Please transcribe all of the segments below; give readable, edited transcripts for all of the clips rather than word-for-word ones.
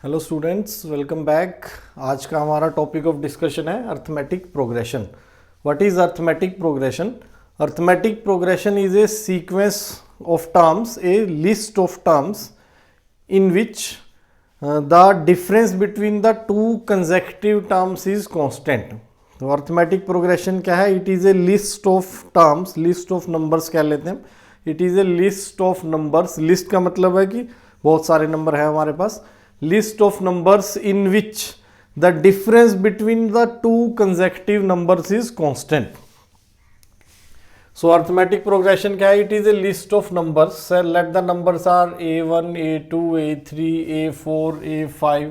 Hello students, welcome back. आज का हमारा टॉपिक ऑफ डिस्कशन है arithmetic progression. What is arithmetic progression? Arithmetic progression is a sequence of terms, A list of terms in which the difference between the two consecutive terms is constant. तो arithmetic progression क्या है? It is a list of terms, list of numbers कह लेते हैं। It is a list of numbers. List का मतलब है कि बहुत सारे नंबर है हमारे पास। List of numbers in which the difference between the two consecutive numbers is constant. So arithmetic progression क्या है? It is a list of numbers. Let the numbers are a1, a2, a3, a4, a5।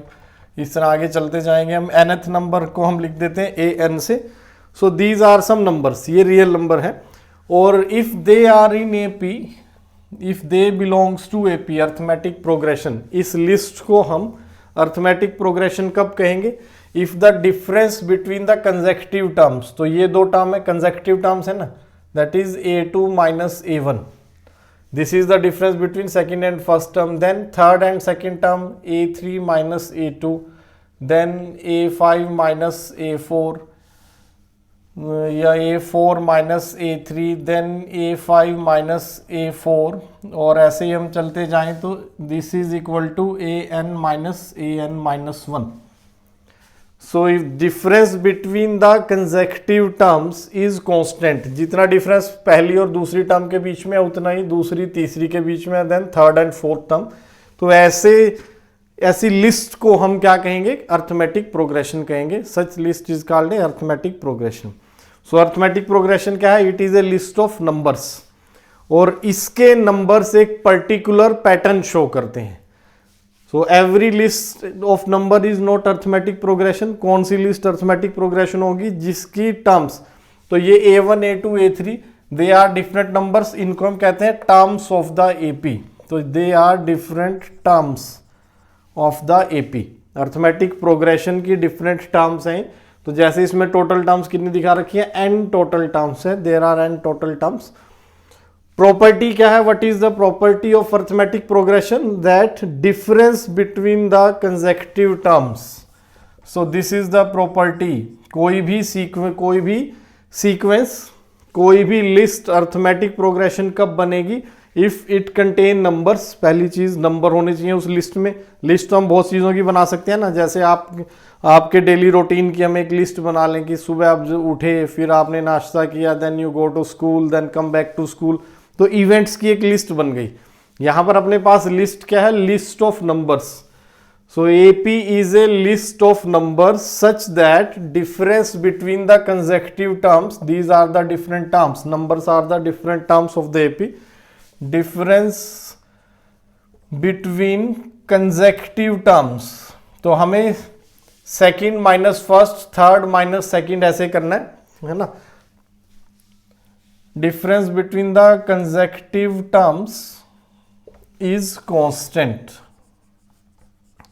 इस तरह आगे चलते जाएंगे हम। nth number को हम लिख देते हैं an से। So these are some numbers, ये रियल नंबर है। और if they are in AP, if they belongs to AP, arithmetic progression, इस लिस्ट को हम अर्थमेटिक प्रोग्रेशन कब कहेंगे? If the difference between the consecutive terms, तो ये दो टर्म है, कंसेक्यूटिव टर्म्स है ना, that is a2 minus a1. This is the difference between second and first term. Then third and second term a3 minus a2, then a5 minus a4, या a4 minus a3, then a5 minus a4, और ऐसे ही हम चलते जाएं तो this is equal to an minus 1. So if difference between the consecutive terms is constant, जितना difference पहली और दूसरी टर्म के बीच में है उतना ही दूसरी तीसरी के बीच में, then third and fourth term. तो ऐसी लिस्ट को हम क्या कहेंगे? अर्थमेटिक प्रोग्रेशन कहेंगे। Such list is called a arithmetic progression. So arithmetic progression क्या है? It is a list of numbers, और इसके नंबर्स एक पर्टिकुलर पैटर्न शो करते हैं। So every list of number is not arithmetic progression. कौन सी लिस्ट अर्थमेटिक प्रोग्रेशन होगी? जिसकी टर्म्स, तो ये a1, a2, a3, they are different numbers, इनको हम कहते हैं टर्म्स ऑफ द AP। तो they are different terms of the AP। Arithmetic progression की डिफरेंट टर्म्स हैं। तो जैसे इसमें टोटल टर्म्स कितनी दिखा रखी है? n टोटल टर्म्स है, there are n total terms. Property क्या है? What is the property of arithmetic progression? That difference between the consecutive terms. So this is the property. कोई भी सीक्वेंस, कोई भी लिस्ट अर्थमेटिक प्रोग्रेशन कब बनेगी? If it contain numbers. पहली चीज नंबर होने चाहिए उस लिस्ट में। लिस्ट तो हम बहुत चीजों की बना सकते हैं ना, जैसे आपके डेली रूटीन की हम एक लिस्ट बना लें कि सुबह आप जो उठे, फिर आपने नाश्ता किया, then you go to school, then come back to school. तो इवेंट्स की एक लिस्ट बन गई। यहां पर अपने पास लिस्ट क्या है? List of numbers. So AP is a list of numbers such that difference between the consecutive terms, these are the different terms, numbers are the different terms of the AP। Difference between consecutive terms, तो हमें second minus first, third minus second ऐसे करना है ना। Difference between the consecutive terms is constant.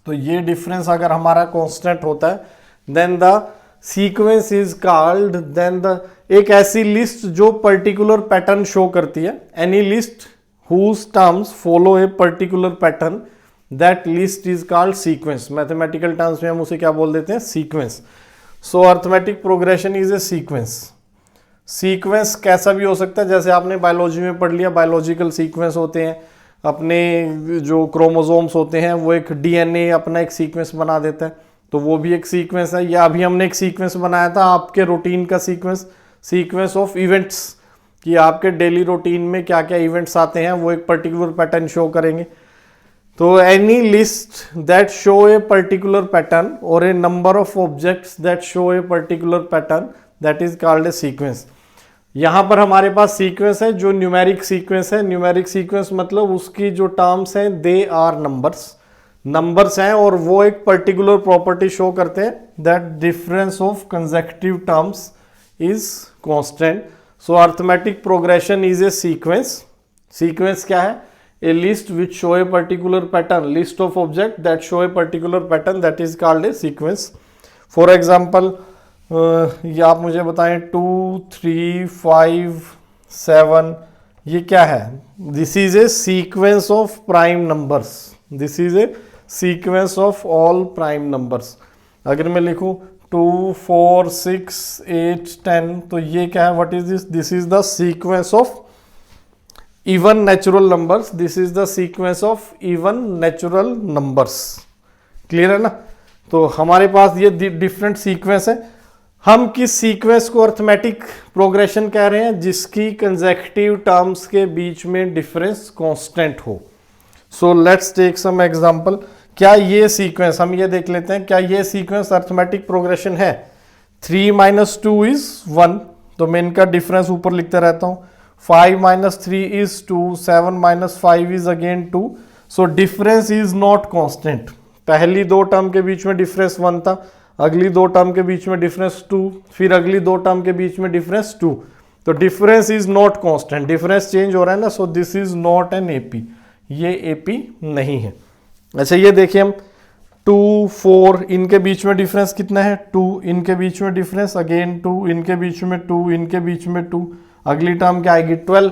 तो ये difference अगर हमारा कांस्टेंट होता है, then the sequence is called, then the एक ऐसी लिस्ट जो पर्टिकुलर पैटर्न शो करती है। Any list whose terms follow a particular pattern, that list is called sequence. Mathematical terms में हम उसे क्या बोल देते हैं? Sequence. So arithmetic progression is a sequence. Sequence कैसा भी हो सकता है, जैसे आपने बायोलॉजी में पढ़ लिया, बायोलॉजिकल सीक्वेंस होते हैं। अपने जो क्रोमोसोम्स होते हैं वो एक DNA अपना एक सीक्वेंस बना देता है, तो वो भी एक सीक्वेंस है। या अभी हमने एक सीक्वेंस बनाया था आपके रूटीन का सीक्वेंस ऑफ इवेंट्स, कि आपके डेली रूटीन में क्या क्या इवेंट्स आते हैं, वो एक पर्टिकुलर पैटर्न शो करेंगे। तो any list that show a particular pattern और a number of objects that show a particular pattern, that is called a sequence. यहां पर हमारे पास सीक्वेंस है जो न्यूमेरिक सीक्वेंस है। न्यूमेरिक सीक्वेंस मतलब उसकी जो टर्म्स हैं दे आर नंबर्स हैं, और वो एक पर्टिकुलर प्रॉपर्टी शो करते हैं, that difference of consecutive terms is constant. So arithmetic progression is a sequence. Sequence क्या है? A list which show a particular pattern, list of object that show a particular pattern, that is called a sequence. For example, ये आप मुझे बताएं 2, 3, 5, 7, ये क्या है? This is a sequence of prime numbers. This is a sequence of all prime numbers. अगर मैं लिखूं 2, 4, 6, 8, 10, तो ये क्या है, what is this, this is the sequence of even natural numbers, this is the sequence of even natural numbers. Clear है ना। तो हमारे पास ये डिफरेंट सीक्वेंस है। हम किस सीक्वेंस को अर्थमेटिक प्रोग्रेशन कह रहे हैं, जिसकी कंसेक्यूटिव टर्म्स के बीच में डिफरेंस कांस्टेंट हो। So let's take some example. क्या ये सीक्वेंस, हम ये देख लेते हैं, क्या ये सीक्वेंस अर्थमेटिक प्रोग्रेशन है। 3 - 2 इज 1, तो मैं इनका डिफरेंस ऊपर लिखते रहता हूं। 5 - 3 is 2, 7 - 5 is again 2। So difference is not constant. पहली दो टर्म के बीच में डिफरेंस 1 था, अगली दो टर्म के बीच में डिफरेंस 2, फिर अगली दो टर्म के बीच में डिफरेंस 2। तो difference is not constant, difference change हो रहा है ना। सो this is not an AP, ये एपी नहीं है। अच्छा ये देखिए हम 2, 4 इनके बीच में डिफरेंस कितना है, 2, इनके बीच में डिफरेंस अगेन 2, इनके बीच में 2, इनके बीच में 2, अगली टर्म क्या आएगी 12।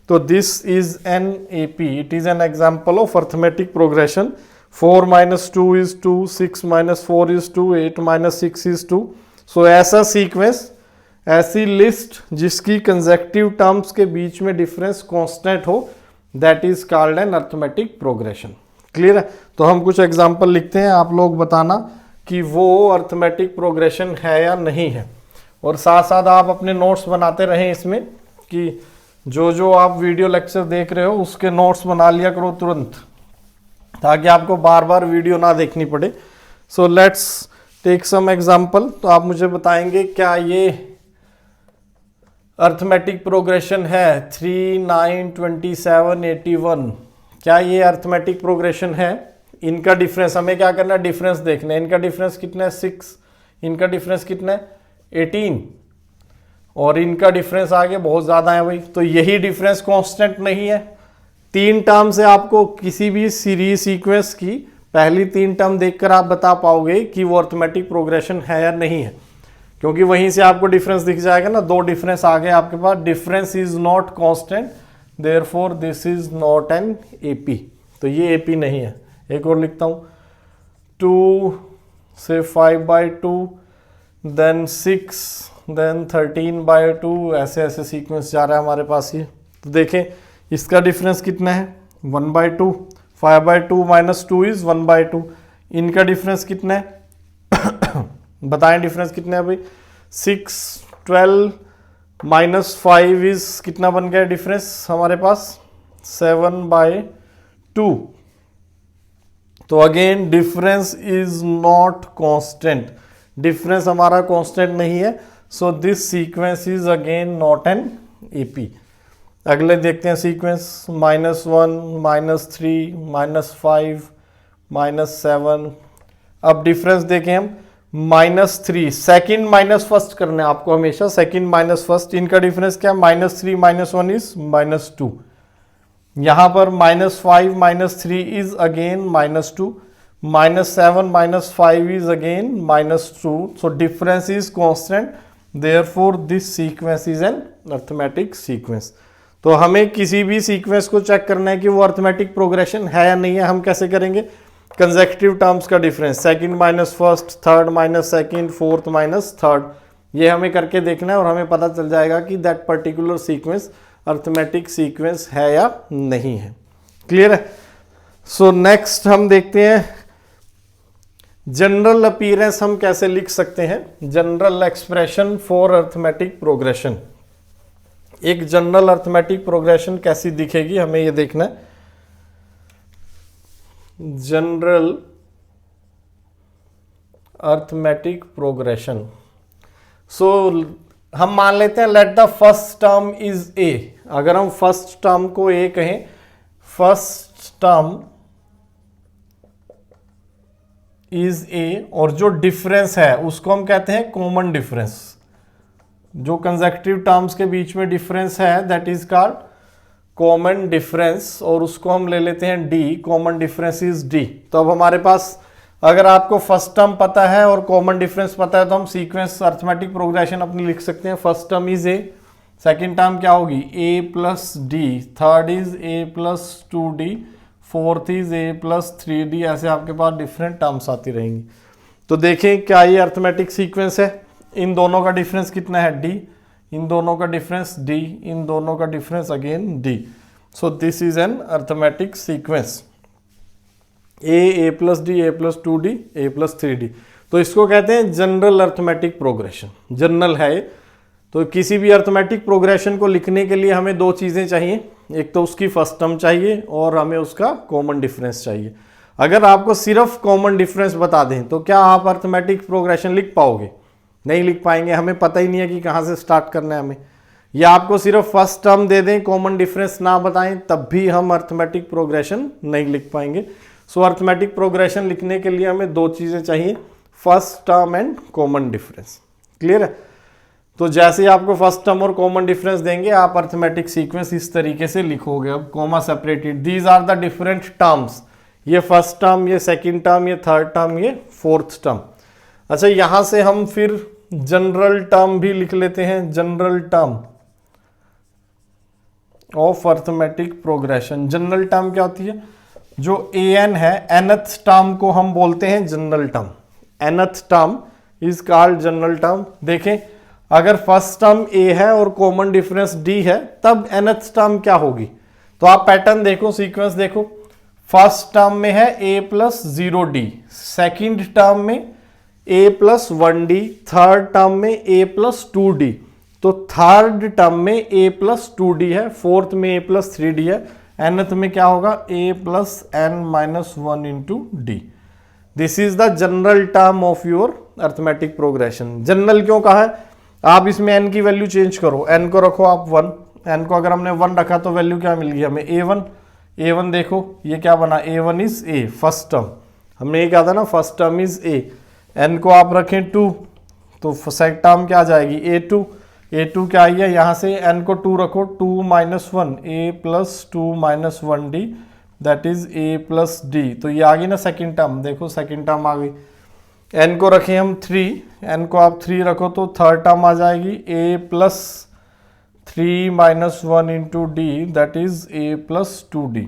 तो this is an AP, it is an example of arithmetic progression. 4 - 2 is 2, 6 - 4 is 2, 8 - 6 is 2। सो ऐसा सीक्वेंस, ऐसी लिस्ट जिसकी कंसेक्यूटिव टर्म्स के बीच में डिफरेंस कांस्टेंट हो, that is called an arithmetic progression. Clear है। तो हम कुछ एग्जांपल लिखते हैं, आप लोग बताना कि वो अर्थमेटिक प्रोग्रेशन है या नहीं है। और साथ साथ आप अपने नोट्स बनाते रहें इसमें, कि जो आप वीडियो लेक्चर देख रहे हो उसके नोट्स बना लिया करो तुरंत, ताकि आपको बार बार वीडियो ना देखनी पड़े। So let's take some example. तो आप मुझे बताएंगे क्या ये अर्थमेटिक प्रोग्रेशन है। 3, 9, 27, 81, क्या ये अर्थमेटिक प्रोग्रेशन है। इनका डिफरेंस हमें क्या करना है, डिफरेंस देखना है। इनका डिफरेंस कितना है 6, इनका डिफरेंस कितना है 18, और इनका डिफरेंस आगे बहुत ज्यादा है भाई। तो यही डिफरेंस कांस्टेंट नहीं है। 3 टर्म से आपको किसी भी सीरीज सीक्वेंस की पहली 3 टर्म देखकर आप बता पाओगे कि वो अर्थमेटिक प्रोग्रेशन है या नहीं है, क्योंकि वहीं से आपको डिफरेंस दिख जाएगा ना। 2 डिफरेंस आ गए आपके पास। Difference is not constant, therefore this is not an AP. तो ये एपी नहीं है। एक और लिखता हूं, 2 से 5/2, देन 6, देन 13/2, ऐसे ऐसे सीक्वेंस जा रहा है हमारे पास ये। तो देखें इसका डिफरेंस कितना है 1/2, 5/2 - 2 इज 1/2। इनका डिफरेंस कितना है बताएं डिफरेंस कितना है भाई। 6, 12 - 5 इज कितना बन गया डिफरेंस हमारे पास 7/2। तो again difference is not constant, difference हमारा कांस्टेंट नहीं है। So this sequence is again not an AP. अगले देखते हैं सीक्वेंस -1, -3, -5, -7। अब डिफरेंस देखें हम -3, सेकंड माइनस फर्स्ट करना है आपको हमेशा, सेकंड माइनस फर्स्ट। इनका डिफरेंस क्या है -3 - 1 इज -2। यहां पर -5 - 3 is again -2, -7 - 5 is again -2। So difference is constant, therefore this sequence is an arithmetic sequence. तो हमें किसी भी सीक्वेंस को चेक करना है कि वो अर्थमेटिक प्रोग्रेशन है या नहीं है। हम कैसे करेंगे, कंसेक्यूटिव टर्म्स का difference, second minus first, third minus second, fourth minus third, ये हमें करके देखना है और हमें पता चल जाएगा कि that particular sequence arithmetic sequence है या नहीं है। क्लियर है। सो नेक्स्ट हम देखते हैं जनरल अपीयरेंस हम कैसे लिख सकते हैं। General expression for arithmetic progression, एक जनरल अर्थमेटिक प्रोग्रेशन कैसी दिखेगी हमें ये देखना है। जनरल अर्थमेटिक प्रोग्रेशन, सो हम मान लेते हैं let the first term is a. अगर हम फर्स्ट टर्म को ए कहें, फर्स्ट टर्म इज ए, और जो डिफरेंस है उसको हम कहते हैं कॉमन डिफरेंस। जो कंसेक्यूटिव टर्म्स के बीच में डिफरेंस है that is called common difference, और उसको हम ले लेते हैं D, common difference is D. तो अब हमारे पास अगर आपको फर्स्ट टर्म पता है और कॉमन डिफरेंस पता है तो हम सीक्वेंस अर्थमेटिक प्रोग्रेशन अपनी लिख सकते हैं। First term is a, second term क्या होगी a + d, third is a + 2d, fourth is a plus 3d, ऐसे आपके पास डिफरेंट टर्म्स आती रहेंगी। तो देखें क्या ये अर्थमेटिक सीक्वेंस है। इन दोनों का डिफरेंस कितना है d, इन दोनों का डिफरेंस d, इन दोनों का difference again d। So this is an arithmetic sequence a plus d, a plus 2d, a plus 3d। तो इसको कहते हैं जनरल अर्थमेटिक प्रोग्रेशन, जनरल है। तो किसी भी अर्थमेटिक प्रोग्रेशन को लिखने के लिए हमें दो चीज़ें चाहिए, एक तो उसकी फर्स्ट टर्म चाहिए और हमें उसका कॉमन डिफरेंस चाहिए। अगर आपको सिर्फ कॉमन डिफरेंस बता दें तो क्या आप अर्थमेटिक प्रोग्रेशन लिख पाओगे? नहीं लिख पाएंगे, हमें पता ही नहीं है कि कहाँ से स्टार्ट करना है हमें। या आपको सिर्फ फर्स्ट टर्म दे दें, कॉमन डिफरेंस ना बताएं, तब भी हम अर्थमेटिक प्रोग्रेशन नहीं लिख पाएंगे। सो अर्थमेटिक प्रोग्रेशन लिखने के लिए हमें दो चीज़ें चाहिए, first term and common difference. Clear है? तो जैसे ही आपको फर्स्ट टर्म और कॉमन डिफरेंस देंगे आप अर्थमेटिक सीक्वेंस इस तरीके से लिखोगे। अब comma separated, these are the different terms, ये फर्स्ट टर्म, ये सेकंड टर्म, ये थर्ड टर्म, ये फोर्थ टर्म। अच्छा, यहां से हम फिर जनरल टर्म भी लिख लेते हैं, general term of arithmetic progression. General term क्या होती है? जो an है, nth टर्म को हम बोलते हैं general term. nth term is called general term. देखें, अगर फर्स्ट टर्म a है और कॉमन डिफरेंस d है, तब nth टर्म क्या होगी? तो आप पैटर्न देखो, सीक्वेंस देखो। फर्स्ट टर्म में है a plus 0d, second term में a plus 1d, third term में a प्लस 2d। तो थर्ड टर्म में a प्लस 2d है, फोर्थ में a प्लस 3d है, nth में क्या होगा? a plus n minus 1 into D. This is the general term of your arithmetic progression. General क्यों कहा है? आप इसमें n की वैल्यू चेंज करो, n को रखो आप 1, n को अगर हमने 1 रखा तो वैल्यू क्या मिल गई हमें? a1 देखो ये क्या बना? a1 is a, first term. हमने ये कहा था ना, first term is a। n को आप रखें 2, तो सेकंड टर्म क्या आ जाएगी? a2 क्या आई है? यहाँ से n को 2 रखो, 2 minus 1, a plus 2 minus 1d, that is a plus d। तो ये आ गई ना सेकेंड टर्म, देखो सेकेंड टर्म आ गई। n को रखें हम 3, n को आप 3 रखो तो थर्ड टर्म आ जाएगी a plus 3 minus 1 into D, that is a plus 2d।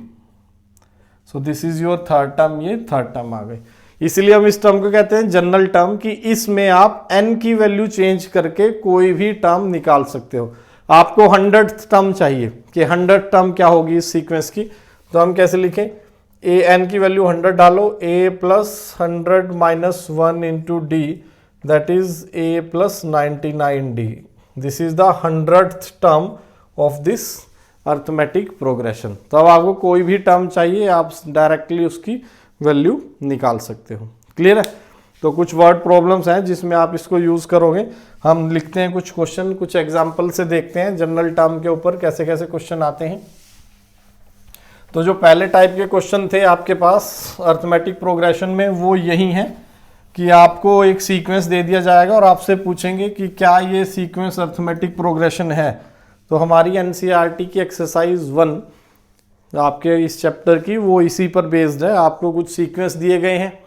So this is your third term, ये थर्ड टर्म आ गई। इसलिए हम इस टर्म को कहते हैं जनरल टर्म, कि इसमें आप n की वैल्यू चेंज करके कोई भी टर्म निकाल सकते हो। आपको 100th टर्म चाहिए कि 100 टर्म क्या होगी इस सीक्वेंस की, तो हम कैसे लिखें? n की वैल्यू 100 डालो, a plus 100 minus 1 into D, that is a plus 99d। This is the 100th term of this arithmetic progression. तो अब आपको कोई भी टर्म चाहिए, आप डायरेक्टली उसकी वैल्यू निकाल सकते हो। क्लियर है? तो कुछ वर्ड प्रॉब्लम्स हैं जिसमें आप इसको यूज करोगे। हम लिखते हैं कुछ क्वेश्चन, कुछ एग्जाम्पल से देखते हैं जनरल टर्म के ऊपर कैसे कैसे क्वेश्चन आते हैं। तो जो पहले टाइप के क्वेश्चन थे आपके पास अर्थमेटिक प्रोग्रेशन में, वो यही है कि आपको एक सीक्वेंस दे दिया जाएगा और आपसे पूछेंगे कि क्या ये सीक्वेंस अर्थमेटिक प्रोग्रेशन है। तो हमारी एनसीईआरटी की एक्सरसाइज 1 आपके इस चैप्टर की, वो इसी पर बेस्ड है। आपको कुछ सीक्वेंस दिए गए हैं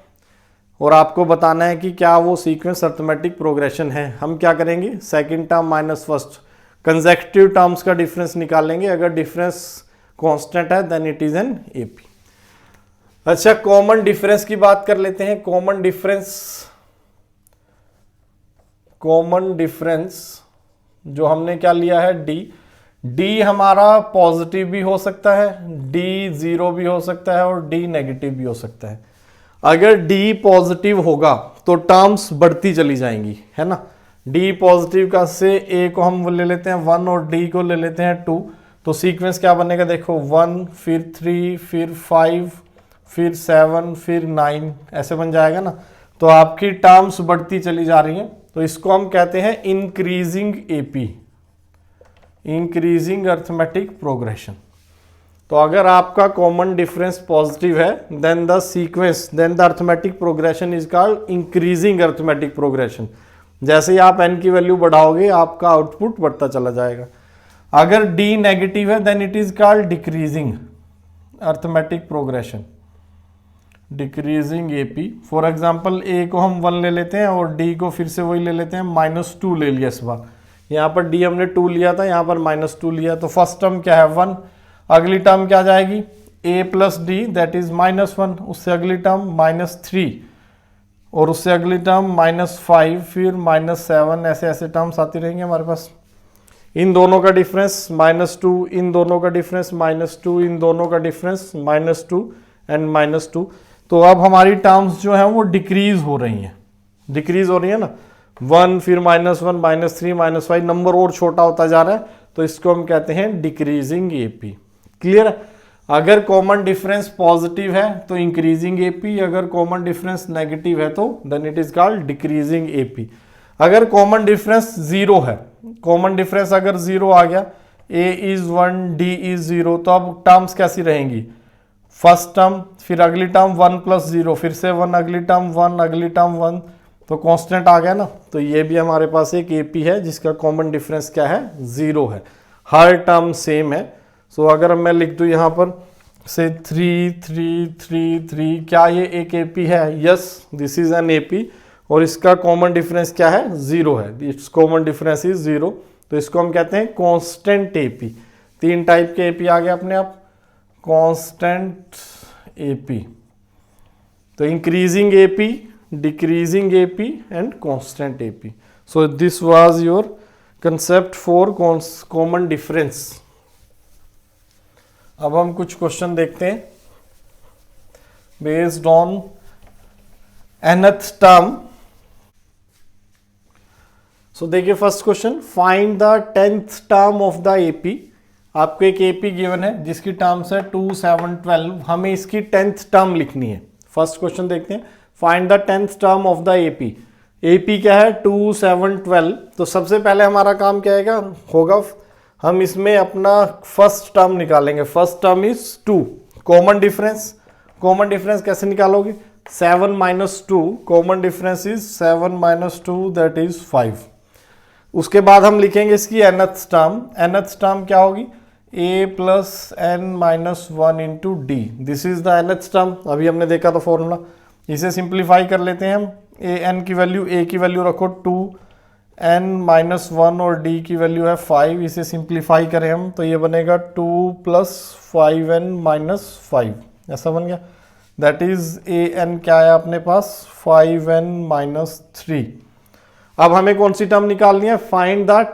और आपको बताना है कि क्या वो सीक्वेंस अर्थमेटिक प्रोग्रेशन है। हम क्या करेंगे? Second term minus first consecutive terms का डिफरेंस निकालेंगे। अगर डिफरेंस कांस्टेंट है then it is an AP. अच्छा, कॉमन डिफरेंस की बात कर लेते हैं। कॉमन डिफरेंस जो हमने क्या लिया है? डी हमारा पॉजिटिव भी हो सकता है, डी 0 भी हो सकता है और डी नेगेटिव भी हो सकता है। अगर डी पॉजिटिव होगा तो टर्म्स बढ़ती चली जाएंगी, है ना। डी पॉजिटिव का से ए को हम ले लेते हैं 1 और डी को ले लेते हैं 2, तो सीक्वेंस क्या बनेगा? देखो 1 फिर 3 फिर 5 फिर 7 फिर 9 ऐसे बन जाएगा ना। तो आपकी टर्म्स बढ़ती चली जा रही हैं, तो इसको हम कहते हैं increasing AP, increasing arithmetic progression. तो अगर आपका कॉमन डिफरेंस पॉजिटिव है then the arithmetic progression is called increasing arithmetic progression. जैसे ही आप n की वैल्यू बढ़ाओगे आपका आउटपुट बढ़ता चला जाएगा। अगर d नेगेटिव है then it is called decreasing arithmetic progression, decreasing AP. For example a को हम 1 ले लेते हैं और d को फिर से वही ले लेते हैं, -2 ले लिया इस बार। यहाँ पर d हमने 2 लिया था, यहाँ पर -2 लिया, तो फर्स्ट टर्म क्या है? 1। अगली टर्म क्या जाएगी? ए प्लस डी दैट इज -1, उससे अगली टर्म -3 और उससे अगली टर्म -5, फिर -7, ऐसे ऐसे टर्म्स आती रहेंगे हमारे पास। इन दोनों का डिफरेंस -2, इन दोनों का डिफरेंस -2, इन दोनों का डिफरेंस -2 एंड -2। तो अब हमारी टर्म्स जो है वो डिक्रीज हो रही हैं, डिक्रीज हो रही है ना, 1 फिर -1 -3 -5, नंबर और छोटा होता जा रहा है, तो इसको हम कहते हैं डिक्रीजिंग एपी। क्लियर है? अगर कॉमन डिफरेंस पॉजिटिव है तो इंक्रीजिंग एपी, अगर कॉमन डिफरेंस नेगेटिव है तो then it is called decreasing AP. अगर कॉमन डिफरेंस 0 है, कॉमन डिफरेंस अगर 0 आ गया, a इज 1 d इज 0, तो अब टर्म्स कैसी रहेंगी, फर्स्ट टर्म फिर अगली टर्म 1 + 0, फिर से 1, अगली टर्म 1, अगली टर्म 1, तो कांस्टेंट आ गया ना। तो ये भी हमारे पास एक एपी है जिसका कॉमन डिफरेंस क्या है, 0 है, हर टर्म सेम है। सो अगर मैं लिख दूं यहाँ पर से 3 3 3 3, क्या ये एक एपी है? Yes, this is an AP, और इसका कॉमन डिफरेंस क्या है, 0 है, इट्स कॉमन डिफरेंस इज 0, तो इसको हम कहते हैं कांस्टेंट एपी। 3 टाइप के एपी आ गए अपने आप, कांस्टेंट एपी, तो increasing AP, decreasing AP and constant AP. So this was your concept for common difference. अब हम कुछ क्वेश्चन देखते हैं बेस्ड ऑन nth टर्म। सो देखिए first question, find the 10th term of the AP. आपको एक AP given है जिसकी टर्म्स है 2 7 12, हमें इसकी 10th टर्म लिखनी है। फर्स्ट क्वेश्चन देखते हैं, find the 10th term of the AP. AP क्या है, 2 7 12, तो सबसे पहले हमारा काम क्या होगा, हम इसमें अपना फर्स्ट टर्म निकालेंगे। First term is 2, common difference, common difference कैसे निकालोगे, 7 - 2, common difference is 7 - 2 that is 5। उसके बाद हम लिखेंगे इसकी nth टर्म। nth टर्म क्या होगी, a + n - 1 × d, this is the nth term. अभी हमने देखा था फॉर्मूला, इसे सिंप्लीफाई कर लेते हैं हम। a की वैल्यू रखो 2, n - 1 और d की वैल्यू है 5, इसे सिंप्लीफाई करें हम तो ये बनेगा 2 + 5n - 5, ऐसा बन गया। दैट इज an क्या है अपने पास, 5n - 3। अब हमें कौन सी टर्म निकालनी है, find the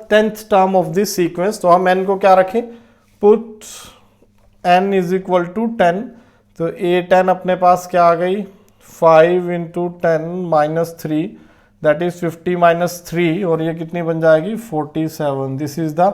10th term of this sequence. तो हम n को क्या रखें, पुट n = 10, तो a10 अपने पास क्या आ गई, 5 × 10 - 3 दैट इज 50 - 3, और ये कितनी बन जाएगी, 47। This is the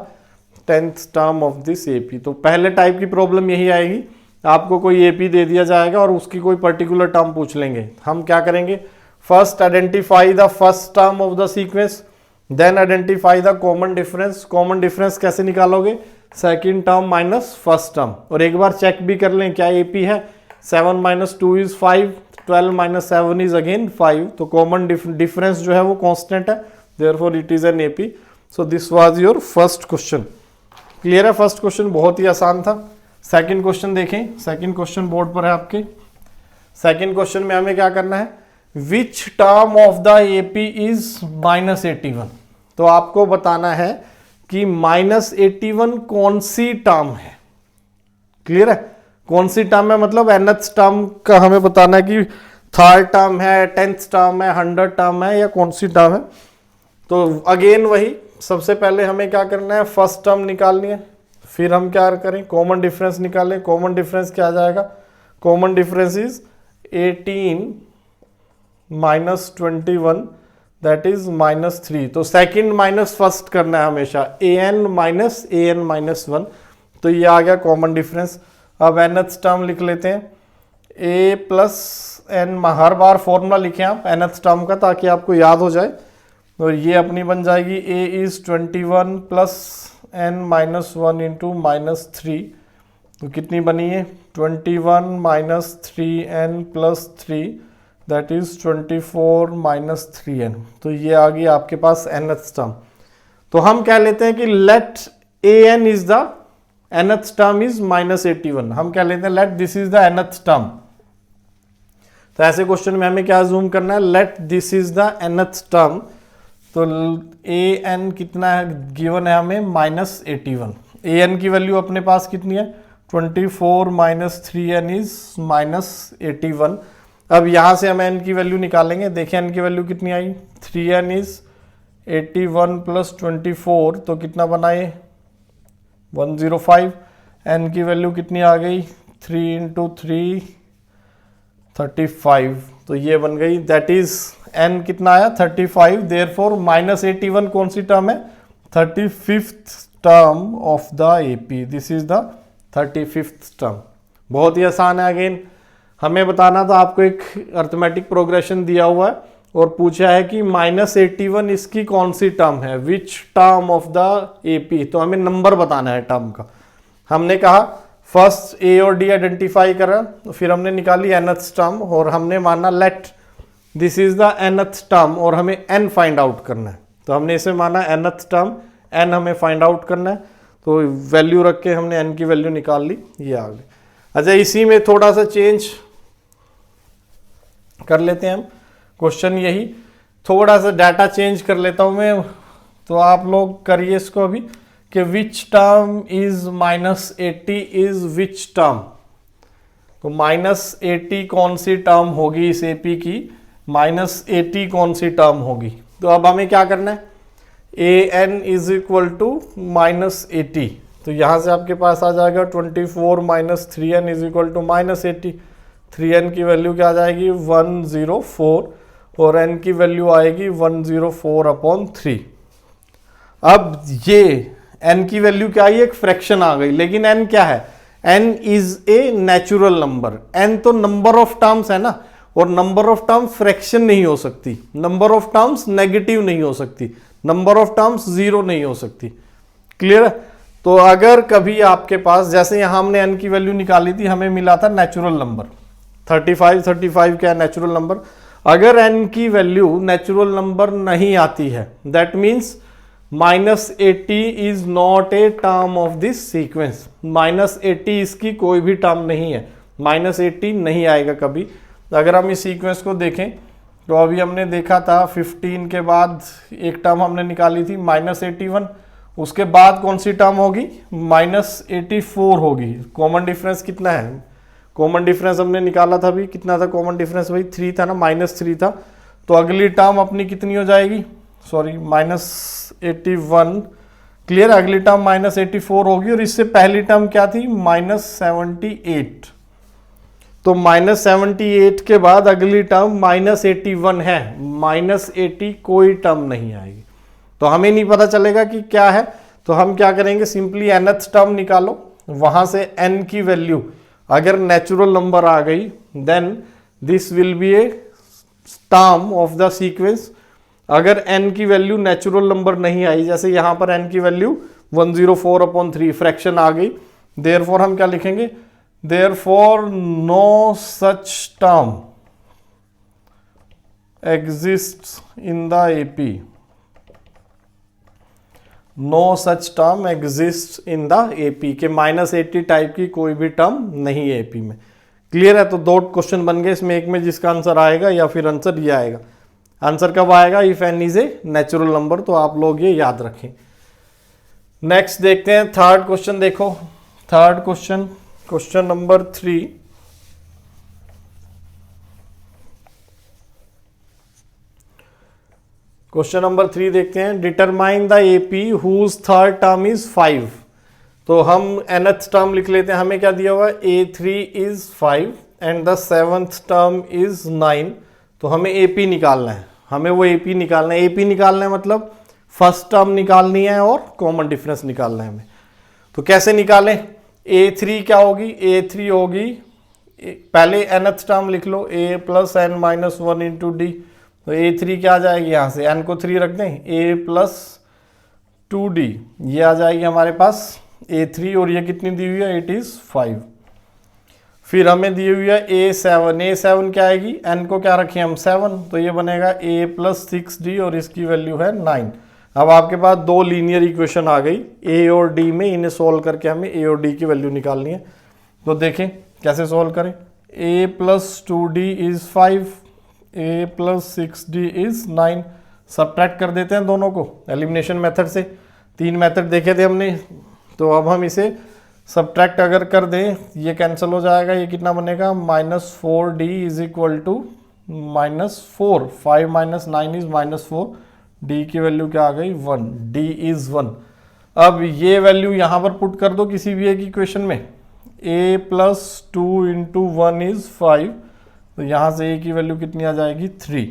10th term of this AP. तो पहले टाइप की प्रॉब्लम यही आएगी, आपको कोई एपी दे दिया जाएगा और उसकी कोई पर्टिकुलर टर्म पूछ लेंगे। हम क्या करेंगे, first identify the first term of the sequence, then identify the common difference. Common difference कैसे निकालोगे, second term minus first term, और एक बार चेक भी कर लें क्या एपी है, 7 - 2 इज 5, 12 - 7 इज अगेन 5, तो कॉमन डिफरेंस जो है वो कांस्टेंट है, therefore it is an AP. So this was your first question. Clear है, फर्स्ट क्वेश्चन बहुत ही आसान था। सेकंड क्वेश्चन देखें, सेकंड क्वेश्चन बोर्ड पर है आपके। सेकंड क्वेश्चन में हमें क्या करना है, which term of the AP is -81। तो आपको बताना है कि -81 कौन सी टर्म है। क्लियर है, कौन सी टर्म है, मतलब nth टर्म का हमें बताना है कि थर्ड टर्म है, 10th टर्म है, 100 टर्म है, या कौन सी टर्म है। तो अगेन वही, सबसे पहले हमें क्या करना है, फर्स्ट टर्म निकालनी है, फिर हम क्या करें, कॉमन डिफरेंस निकालें। कॉमन डिफरेंस क्या आ जाएगा, common difference is 18 - 21 that is -3। तो सेकंड माइनस फर्स्ट करना है हमेशा, an - an - 1, तो ये आ गया कॉमन डिफरेंस। अब nth टर्म लिख लेते हैं, a + n, her bar formula लिखें आप nth टर्म का ताकि आपको याद हो जाए। और ये अपनी बन जाएगी a इज 21 + n - 1 × -3, तो कितनी बनी है, 21 - 3n + 3 दैट इज 24 - 3n। तो ये आ गई आपके पास nth टर्म। तो हम कह लेते हैं कि let an is the nth term is -81, हम कह लेते हैं let this is the nth term. तो ऐसे क्वेश्चन में हमें क्या जूम करना है, let this is the nth term. तो an कितना है गिवन है हमें, -81। an की वैल्यू अपने पास कितनी है, 24 माइनस 3n इज -81। अब यहाँ से हम n की वैल्यू निकालेंगे। देखिए n की वैल्यू कितनी आई, 3n इज 81 प्लस 24, तो कितना बना ये 105। n की वैल्यू कितनी आ गई, 3 इंटू 3 35, तो ये बन गई, दैट इज n कितना आया 35। देयरफॉर -81 कौन सी टर्म है, 35th term of the AP, this is the 35th term. बहुत ही आसान है। अगेन हमें बताना था, आपको एक अर्थमेटिक प्रोग्रेशन दिया हुआ है और पूछा है कि -81 इसकी कौन सी टर्म है, which term of the AP, तो हमें नंबर बताना है टर्म का। हमने कहा फर्स्ट ए और डी आइडेंटिफाई करा, तो फिर हमने निकाली nth टर्म और हमने माना late this is the nth term और हमें n फाइंड आउट करना है। तो हमने इसे माना nth टर्म, n हमें फाइंड आउट करना है, तो वैल्यू रख के हमने n की वैल्यू निकाल ली, ये आ गई। अच्छा, इसी में थोड़ा सा चेंज कर लेते हैं हम, क्वेश्चन यही, थोड़ा सा डाटा चेंज कर लेता हूं मैं, तो आप लोग करिए इसको अभी कि which term is -80 is which term. तो -80 कौन सी टर्म होगी इस एपी की, -80 कौन सी टर्म होगी। तो अब हमें क्या करना है, an इज इक्वल टू -80, तो यहां से आपके पास आ जाएगा 24 minus 3n is equal to -80। 3n की वैल्यू क्या आ जाएगी 104 और n की वैल्यू आएगी 104/3। अब ये n की वैल्यू क्या आई, एक फ्रैक्शन आ गई, लेकिन n क्या है, n is a natural number. n तो नंबर ऑफ टर्म्स है ना, और नंबर ऑफ टर्म्स फ्रैक्शन नहीं हो सकती, नंबर ऑफ टर्म्स नेगेटिव नहीं हो सकती, नंबर ऑफ टर्म्स जीरो नहीं हो सकती। क्लियर है। तो अगर कभी आपके पास, जैसे यहां हमने n की वैल्यू निकाली थी, हमें मिला था नेचुरल नंबर 35 क्या है नेचुरल नंबर। अगर n की वैल्यू नेचुरल नंबर नहीं आती है, that means -80 is not a term of this sequence. -80 इसकी कोई भी टर्म नहीं है, -80 नहीं आएगा कभी। अगर हम इस सीक्वेंस को देखें तो अभी हमने देखा था 15 के बाद एक टर्म हमने निकाली थी -81, उसके बाद कौन सी टर्म होगी, -84 होगी। कॉमन डिफरेंस कितना है, कॉमन डिफरेंस हमने निकाला था अभी, कितना था कॉमन डिफरेंस, भाई 3 था ना, -3 था। तो अगली टर्म अपनी कितनी हो जाएगी, सॉरी -81, क्लियर। अगली टर्म -84 होगी और इससे पहली टर्म क्या थी, -78। तो -78 के बाद अगली टर्म -81 है, -80 कोई टर्म नहीं आएगी, तो हमें नहीं पता चलेगा कि क्या है। तो हम क्या करेंगे, सिंपली nth टर्म निकालो, वहां से n की वैल्यू अगर नेचुरल नंबर आ गई, then this will be a term of the sequence. अगर n की वैल्यू नेचुरल नंबर नहीं आई, जैसे यहां पर n की वैल्यू 104/3 फ्रैक्शन आ गई, देयरफॉर हम क्या लिखेंगे, therefore no such term exists in the AP, no such term exist in the AP, के -80 टाइप की कोई भी टर्म नहीं है एपी में। क्लियर है। तो 2 क्वेश्चन बन गए इसमें, एक में जिसका आंसर आएगा या फिर आंसर ये आएगा। आंसर कब आएगा, if n is a natural number, तो आप लोग ये याद रखें। नेक्स्ट देखते हैं थर्ड क्वेश्चन। देखो third question, question number 3। Question number 3 देखते हैं, determine the AP whose third term is 5। तो हम nth टर्म लिख लेते हैं, हमें क्या दिया हुआ है, a3 is 5 and the 7th term is 9। तो हमें एपी निकालना है, हमें वो एपी निकालना है। एपी निकालना है मतलब फर्स्ट टर्म निकालनी है और कॉमन डिफरेंस निकालना है हमें। तो कैसे निकालें, a3 क्या होगी, a3 होगी, पहले nth टर्म लिख लो, a plus n minus 1 into d. तो a3 क्या आ जाएगी, यहाँ से n को 3 रख दें, a प्लस 2d, ये आ जाएगी हमारे पास a3, और ये कितनी दी हुई है, इट इज 5। फिर हमें दी हुई है a7 क्या आएगी, n को क्या रखें हम 7, तो ये बनेगा a प्लस 6d और इसकी वैल्यू है 9। अब आपके पास 2 लीनियर इक्वेशन आ गई a और d में, इन्हें सोल्व करके हमें a और d की वैल्यू निकालनी है। तो देखें कैसे सोल्व करें, a plus 2d is 5, a plus 6d is 9। Subtract कर देते हैं दोनों को एलिमिनेशन मेथड से, 3 मेथड देखे थे हमने। तो अब हम इसे सब्ट्रैक्ट अगर कर दें ये कैंसिल हो जाएगा, ये कितना बनेगा -4d is equal to -4, 5 - 9 is -4, d की वैल्यू क्या आ गई 1, d इज 1। अब ये वैल्यू यहाँ पर पुट कर दो किसी भी एक इक्वेशन में, a + 2 × 1 इज 5, तो यहाँ से a की वैल्यू कितनी आ जाएगी 3।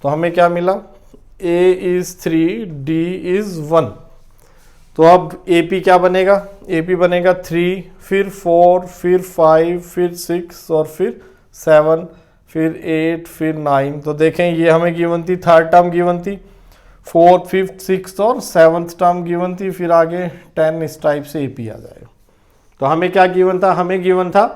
तो हमें क्या मिला, a इज 3, d इज 1। तो अब AP क्या बनेगा, AP बनेगा 3, फिर 4, फिर 5, फिर 6 और फिर 7, फिर 8, फिर 9। तो देखें ये हमें गिवन थी, थर्ड टर्म गिवन थी, 4th, 5th, 6th और 7th टर्म गिवन थी, फिर आगे 10 इस टाइप से AP आ जाएगा। तो हमें क्या गिवन था, हमें गिवन था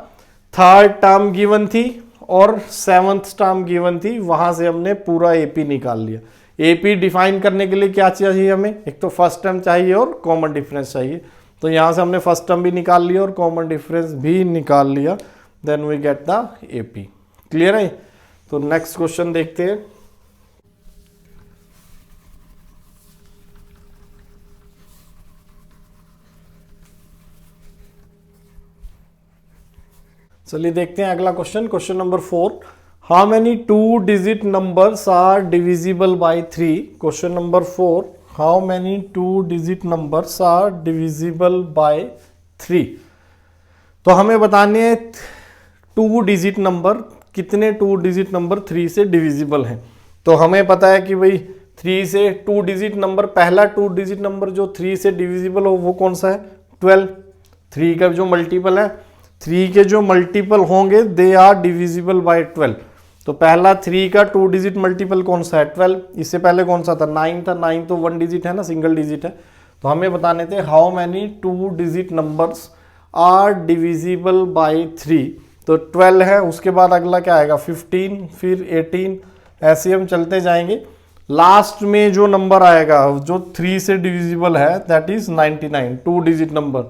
थर्ड टर्म गिवन थी और 7th टर्म गिवन थी, वहां से हमने पूरा AP निकाल लिया। AP डिफाइन करने के लिए क्या चाहिए हमें, एक तो फर्स्ट टर्म चाहिए और कॉमन डिफरेंस चाहिए। तो यहाँ से हमने फर्स्ट टर्म भी निकाल लिया और कॉमन डिफरेंस भी निकाल लिया, then we get the AP। Clear है? तो नेक्स्ट क्वेश्चन देखते हैं। चलिए देखते हैं अगला question, question number 4। How many 2-digit numbers are divisible by 3? Question number 4, how many 2-digit numbers are divisible by 3? तो हमें बताने हैं 2-digit नंबर, कितने 2-digit नंबर 3 से डिविजिबल हैं। तो हमें पता है कि भाई 3 से 2-digit नंबर, पहला 2-digit नंबर जो 3 से डिविजिबल हो वो कौन सा है, 12। 3 का जो मल्टीपल है, 3 के जो मल्टीपल होंगे दे आर डिविजिबल बाय 12। तो पहला 3 का 2-digit मल्टीपल कौन सा है, 12। इससे पहले कौन सा था, 9 था। 9 तो 1 डिजिट है ना, सिंगल डिजिट है। तो हमें बताने थे how many 2-digit numbers are divisible by 3। तो 12 है, उसके बाद अगला क्या आएगा 15, फिर 18, ऐसे हम चलते जाएंगे। लास्ट में जो नंबर आएगा जो 3 से डिविजिबल है दैट इज 99, 2-digit नंबर।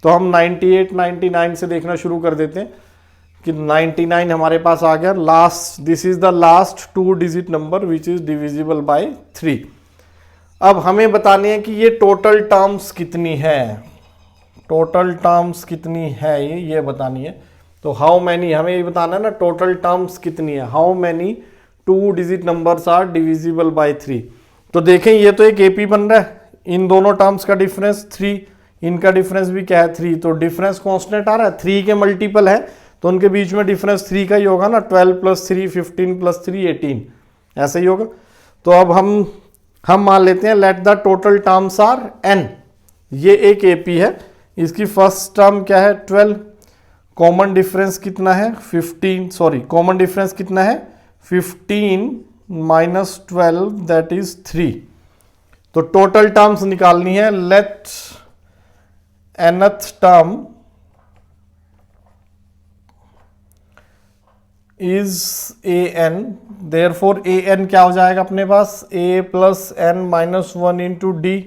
तो हम 98, 99 से देखना शुरू कर देते हैं कि 99 हमारे पास आ गया last. This is the last 2-digit number which is divisible by 3। अब हमें बताने हैं कि ये टोटल टर्म्स कितनी है, टोटल टर्म्स कितनी है ये बतानी है। तो हाउ मैनी, हमें ये बताना है ना टोटल टर्म्स कितनी है, how many 2-digit numbers are divisible by 3। तो देखें ये तो एक AP बन रहा है, इन दोनों टर्म्स का डिफरेंस 3, इनका डिफरेंस भी क्या है 3। तो डिफरेंस कांस्टेंट आ रहा है, 3 के मल्टीपल है तो उनके बीच में डिफरेंस 3 का ही होगा ना, 12 + 3, 15 + 3, 18, ऐसे ही होगा। तो अब हम मान लेते हैं let the total terms are n। ये एक AP है, इसकी फर्स्ट टर्म क्या है 12, कॉमन डिफरेंस कितना है 15, सॉरी कॉमन डिफरेंस कितना है 15 - 12 दैट इज 3। तो टोटल टर्म्स निकालनी है, let nth term is an, therefore an क्या हो जाएगा अपने पास a + n - 1 × d,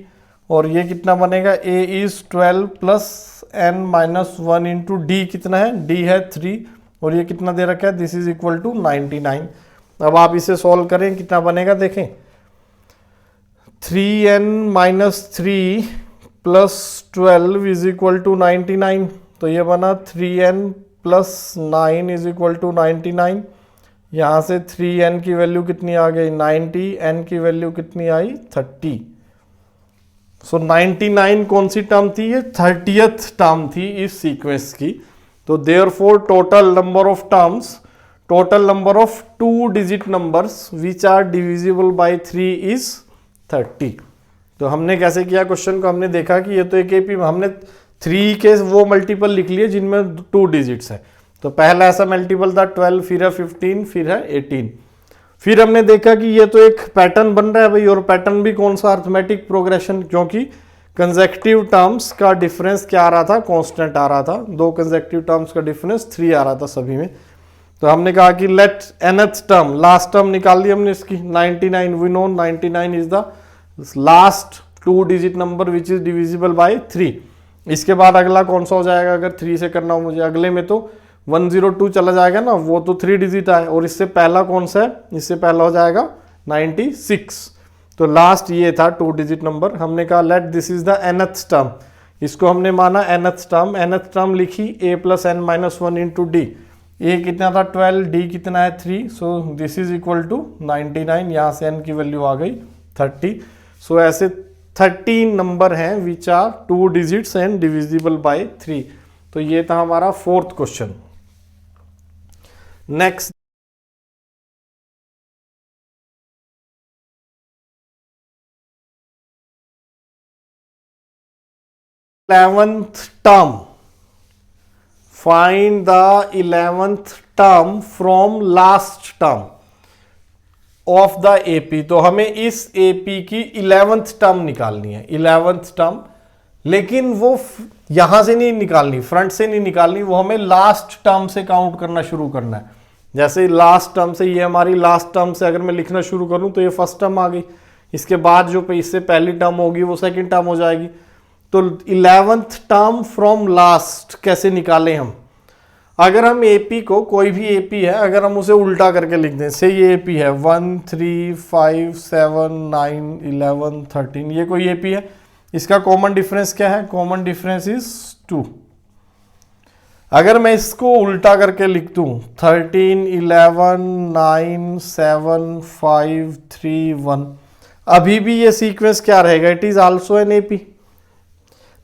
और ये कितना बनेगा a is 12 + n - 1 × d, कितना है d है 3, और ये कितना दे रखा है दिस इज इक्वल टू 99। अब आप इसे सॉल्व करें कितना बनेगा देखें, 3n - 3 + 12 इज इक्वल टू 99। तो ये बना 3n + 9 इज इक्वल टू 99। यहाँ से 3n की वैल्यू कितनी आ गई 90, n की वैल्यू कितनी आई 30। सो 99 कौन सी टर्म थी, ये 30th टर्म थी इस सीक्वेंस की। तो therefore total number of terms, total number of 2-digit numbers which are divisible by 3 is 30। तो हमने कैसे किया क्वेश्चन को, हमने देखा कि ये तो एक AP, हमने 3 के वो मल्टीपल लिख लिए जिनमें 2 digits है। तो पहला ऐसा मल्टीपल था 12, फिर है 15, फिर है 18। फिर हमने देखा कि ये तो एक पैटर्न बन रहा है भाई, और पैटर्न भी कौन सा, अर्थमेटिक प्रोग्रेशन, क्योंकि कंसेक्यूटिव टर्म्स का डिफरेंस क्या आ रहा था, कांस्टेंट आ रहा था। 2 कंसेक्यूटिव टर्म्स का डिफरेंस 3 आ रहा था सभी में। तो हमने कहा कि let nth term, last term निकाल ली हमने इसकी 99, we know 99 is the last 2-digit number which is divisible by 3। इसके बाद अगला कौन सा हो जाएगा, अगर 3 से करना हो मुझे, अगले में तो 102 चला जाएगा ना, वो तो 3 digit है। और इससे पहला कौन सा है, इससे पहला हो जाएगा 96। तो लास्ट ये था 2-digit नंबर। हमने कहा let this is the nth term, इसको हमने माना nth टर्म लिखी a plus N minus one into D. A कितना था 12, डी कितना है 3, so this is equal to 99। यहाँ से n की वैल्यू आ गई 30। सो ऐसे 13 नंबर हैं which are 2 digits and divisible by 3। तो ये था हमारा fourth question. Next, eleventh term, find the 11th term from last term of the AP. तो हमें इस एपी की 11th टर्म निकालनी है, 11th टर्म, लेकिन वो यहां से नहीं निकालनी, फ्रंट से नहीं निकालनी, वो हमें लास्ट टर्म से काउंट करना शुरू करना है। जैसे लास्ट टर्म से, ये हमारी लास्ट टर्म से अगर मैं लिखना शुरू करूं तो ये फर्स्ट टर्म आ गई, इसके बाद जो इससे पहली टर्म होगी वो सेकंड टर्म हो जाएगी। तो 11th टर्म फ्रॉम लास्ट कैसे निकालें हम? अगर हम एपी को, कोई भी एपी है, अगर हम उसे उल्टा करके लिख दें, से ये एपी है 1 3 5 7 9 11 13, ये कोई एपी है, इसका कॉमन डिफरेंस क्या है? Common difference is 2। अगर मैं इसको उल्टा करके लिख दूं 13 11 9 7 5 3 1, अभी भी ये सीक्वेंस क्या रहेगा? It is also an AP,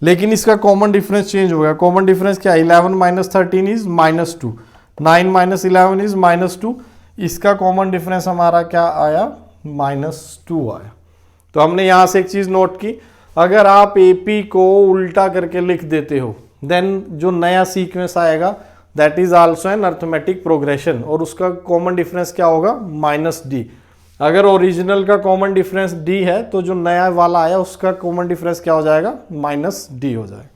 लेकिन इसका कॉमन डिफरेंस चेंज हो गया। कॉमन डिफरेंस क्या है? 11 माइनस 13 इज -2, 9 माइनस 11 इज -2, इसका कॉमन डिफरेंस हमारा क्या आया? -2 आया। तो हमने यहां से एक चीज नोट की, अगर आप एपी को उल्टा करके लिख देते हो देन जो नया सीक्वेंस आएगा that is also an arithmetic progression, और उसका कॉमन डिफरेंस क्या होगा? -d। अगर ओरिजिनल का कॉमन डिफरेंस d है तो जो नया वाला आया उसका कॉमन डिफरेंस क्या हो जाएगा? -d हो जाएगा।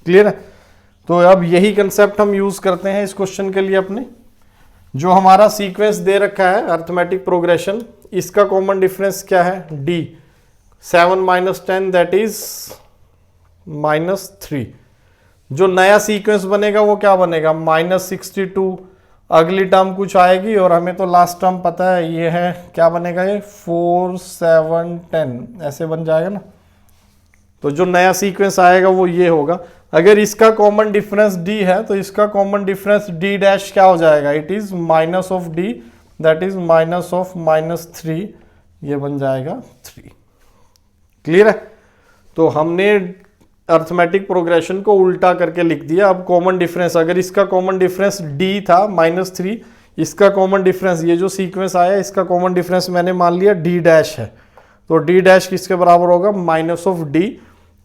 क्लियर है? तो अब यही कंसेप्ट हम यूज करते हैं इस क्वेश्चन के लिए अपने। जो हमारा सीक्वेंस दे रखा है अर्थमेटिक प्रोग्रेशन, इसका कॉमन डिफरेंस क्या है? d। 7 minus 10 that is -3। जो नया सीक्वेंस बनेगा वो क्या बनेगा? -62। अगली टर्म कुछ आएगी और हमें तो लास्ट टर्म पता है, ये है क्या बनेगा? ये 4 7 10 ऐसे बन जाएगा ना। तो जो नया सीक्वेंस आएगा वो ये होगा। अगर इसका कॉमन डिफरेंस d है तो इसका कॉमन डिफरेंस d डैश क्या हो जाएगा? It is minus of d, that is minus of -3, ये बन जाएगा 3। क्लियर है? तो हमने अर्थमेटिक प्रोग्रेशन को उल्टा करके लिख दिया। अब कॉमन डिफरेंस, अगर इसका कॉमन डिफरेंस d था -3, इसका कॉमन डिफरेंस, ये जो सीक्वेंस आया इसका कॉमन डिफरेंस मैंने मान लिया d डैश है, तो d डैश किसके बराबर होगा? माइनस ऑफ d,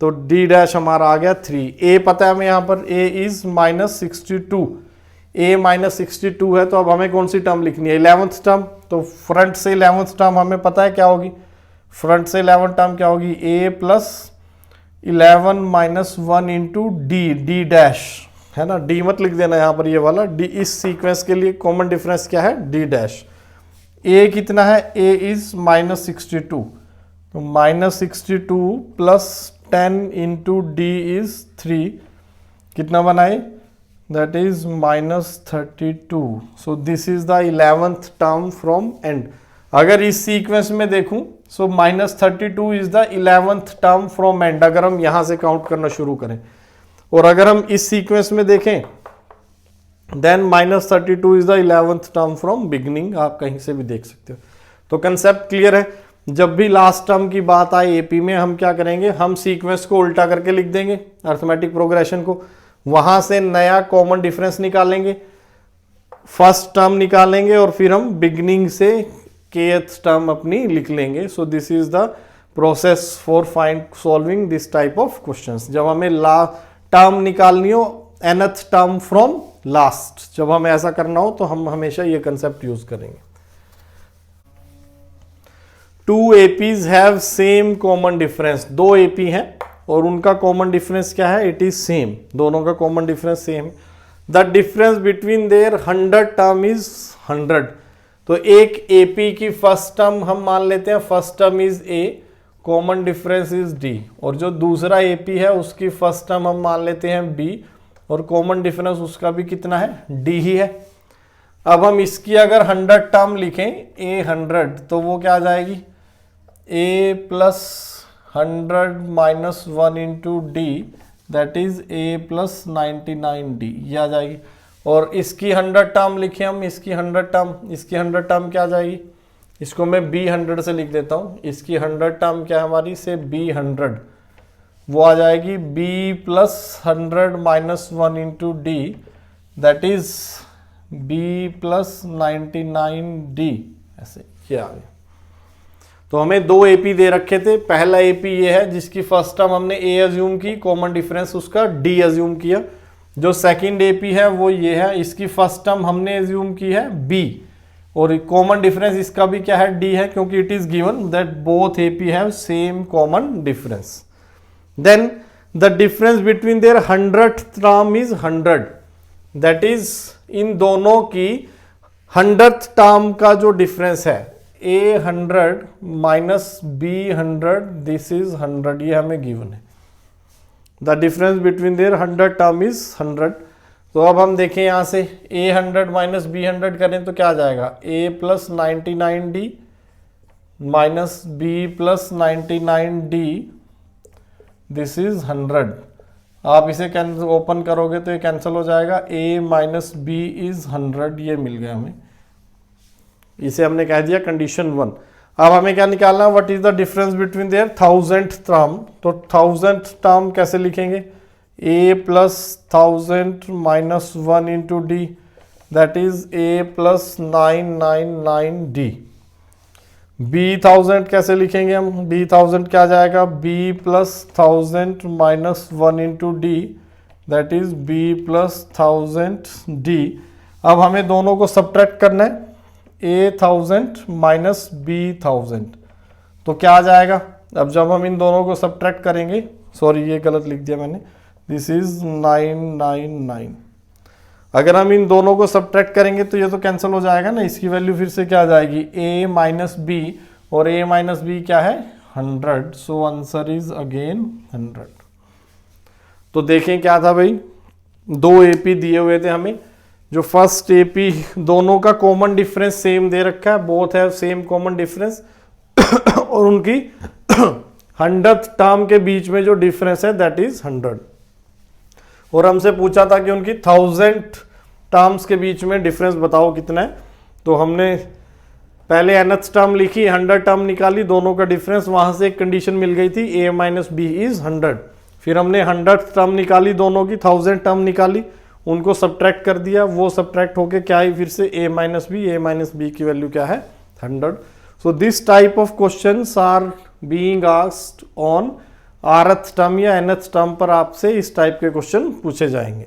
तो d डैश हमारा आ गया 3। a पता है हमें यहाँ पर, a इज -62, a -62 है, तो अब हमें कौन सी टर्म लिखनी है? 11th term. तो फ्रंट से 11th टर्म हमें पता है क्या होगी? फ्रंट से 11th टर्म क्या होगी? a plus 11 minus 1 into D dash, है ना। d मत लिख देना यहाँ पर, ये वाला d। इस सीक्वेंस के लिए कॉमन डिफरेंस क्या है? d dash. a कितना है? a इज -62, तो -62 प्लस 10 इंटू डी इज 3, कितना बनाए? That is -32। So this is the 11th term from and. अगर इस सीक्वेंस में देखूं सो -32 is the 11th term from and, अगर हम यहां से काउंट करना शुरू करें। और अगर हम इस सीक्वेंस में देखें then -32 is the 11th term from beginning, आप कहीं से भी देख सकते हो। तो कंसेप्ट क्लियर है? जब भी लास्ट टर्म की बात आए एपी में, हम क्या करेंगे? हम सीक्वेंस को उल्टा करके लिख देंगे अर्थमेटिक प्रोग्रेशन को, वहां से नया कॉमन डिफरेंस निकालेंगे, फर्स्ट टर्म निकालेंगे, और फिर हम बिगिनिंग से kth टर्म अपनी लिख लेंगे। सो this is the process for find solving this type of questions. जब हमें टर्म निकालनी हो nth टर्म फ्रॉम लास्ट, जब हमें ऐसा करना हो तो हम हमेशा ये कंसेप्ट यूज करेंगे। 2 APs have same common difference, 2 AP हैं और उनका कॉमन डिफरेंस क्या है? इट इज सेम, दोनों का common difference same. The difference between there 100 term is 100। तो एक AP की फर्स्ट टर्म हम मान लेते हैं, first term is A, common difference is D, और जो दूसरा AP है उसकी फर्स्ट टर्म हम मान लेते हैं B, और कॉमन डिफरेंस उसका भी कितना है? D ही है। अब हम इसकी अगर 100 टर्म लिखें A 100, तो वो क्या आ जाएगी? A plus 100 minus 1 into D that is a plus 99d, ये आ जाएगी। और इसकी 100 टर्म लिखे हम, इसकी 100 टर्म क्या आ जाएगी, इसको मैं b100 से लिख देता हूँ। इसकी 100 टर्म क्या है हमारी, से b100, वो आ जाएगी b plus 100 minus 1 into D, that is b plus 99d, ऐसे ये आ गया। तो हमें दो एपी दे रखे थे, पहला एपी ये है जिसकी फर्स्ट टर्म हमने ए अज्यूम की, कॉमन डिफरेंस उसका डी अज्यूम किया। जो सेकंड एपी है वो ये है, इसकी फर्स्ट टर्म हमने अज्यूम की है बी, और कॉमन डिफरेंस इसका भी क्या है, डी है, क्योंकि it is given that both AP have same common difference. Then the difference between their 100th term is 100, that is इन दोनों की 100th टर्म का जो डिफरेंस है A100 minus B100, this is 100, ये हमें गिवन है। The difference between there 100 term is 100। तो अब हम देखें यहाँ से A100 माइनस B100 करें तो क्या आ जाएगा, A plus 99D minus B plus 99D, this is 100। आप इसे कैंसिल ओपन करोगे तो ये कैंसिल हो जाएगा, A माइनस B इज 100, ये मिल गया हमें। इसे हमने कह दिया कंडीशन 1। अब हमें क्या निकालना, what is the difference between there 1000th term. तो 1000th टर्म कैसे लिखेंगे, a plus 1000 minus 1 into D, that is a plus 999d। b1000 कैसे लिखेंगे हम, b1000 क्या जाएगा, b plus 1000 minus 1 into D, that is b plus 1000d। अब हमें दोनों को सब्ट्रैक्ट करना है, A1000 माइनस B1000, तो क्या आ जाएगा। अब जब हम इन दोनों को सब्ट्रैक्ट करेंगे, सॉरी ये गलत लिख दिया मैंने, दिस इज 999। अगर हम इन दोनों को सब्ट्रैक्ट करेंगे तो ये तो कैंसिल हो जाएगा ना, इसकी वैल्यू फिर से क्या आ जाएगी, A माइनस बी, और A माइनस बी क्या है 100, सो आंसर इज अगेन 100। तो देखें क्या था भाई, दो एपी दिए हुए थे हमें, जो फर्स्ट एपी दोनों का कॉमन डिफरेंस सेम दे रखा है, both have same common difference, और उनकी 100th टर्म के बीच में जो डिफरेंस है दैट इज 100। और हमसे पूछा था कि उनकी 1000th टर्म्स के बीच में डिफरेंस बताओ कितना है। तो हमने पहले nth टर्म लिखी, 100 टर्म निकाली, दोनों का डिफरेंस, वहां से एक कंडीशन मिल गई थी a माइनस बी इज 100। फिर हमने 100th टर्म निकाली, दोनों की 1000 टर्म निकाली, उनको सब्ट्रैक्ट कर दिया, वो सब्ट्रैक्ट होके क्या है फिर से a माइनस बी की वैल्यू क्या है 100। So this type of questions are being asked on rth term या nth टर्म पर आपसे इस टाइप के क्वेश्चन पूछे जाएंगे।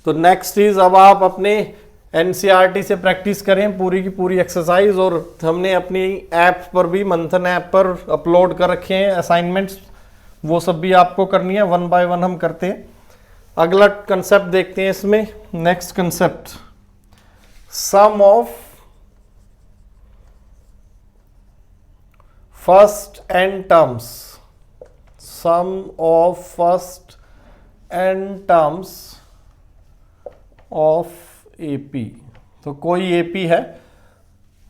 तो नेक्स्ट इज, अब आप अपने NCERT से प्रैक्टिस करें पूरी की पूरी एक्सरसाइज, और हमने अपनी ऐप पर भी, मंथन ऐप पर अपलोड कर रखे हैं असाइनमेंट्स, वो सब भी आपको करनी है, 1 बाय 1 हम करते हैं। अगला कंसेप्ट देखते हैं इसमें, next concept, sum of first n terms, sum of first n terms of AP. तो कोई एपी है,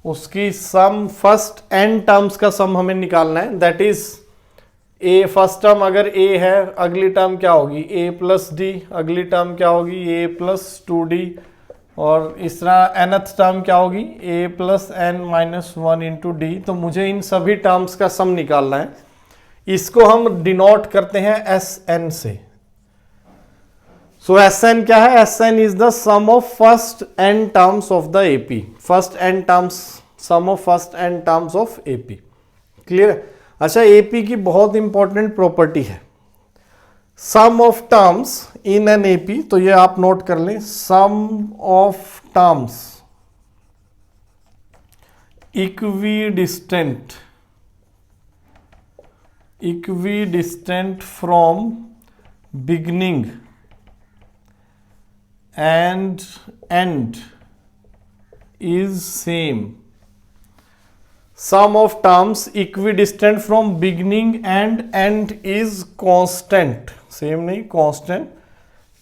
उसकी सम, फर्स्ट एन टर्म्स का सम हमें निकालना है, that is a first term अगर ए है, अगली टर्म क्या होगी a प्लस डी, अगली टर्म क्या होगी a प्लस 2d, और इस तरह nth टर्म क्या होगी a plus n minus 1 into d. तो मुझे इन सभी टर्म्स का सम निकालना है, इसको हम डिनोट करते हैं Sn से। सो Sn क्या है, Sn is the sum of first n terms of the AP, first n terms, sum of first n terms of AP। Clear है। अच्छा, एपी की बहुत इंपॉर्टेंट प्रॉपर्टी है sum of terms in an AP, तो ये आप note कर लें, sum of terms equidistant from beginning and end is same. Sum of terms equidistant from beginning and end is constant, same नहीं, constant,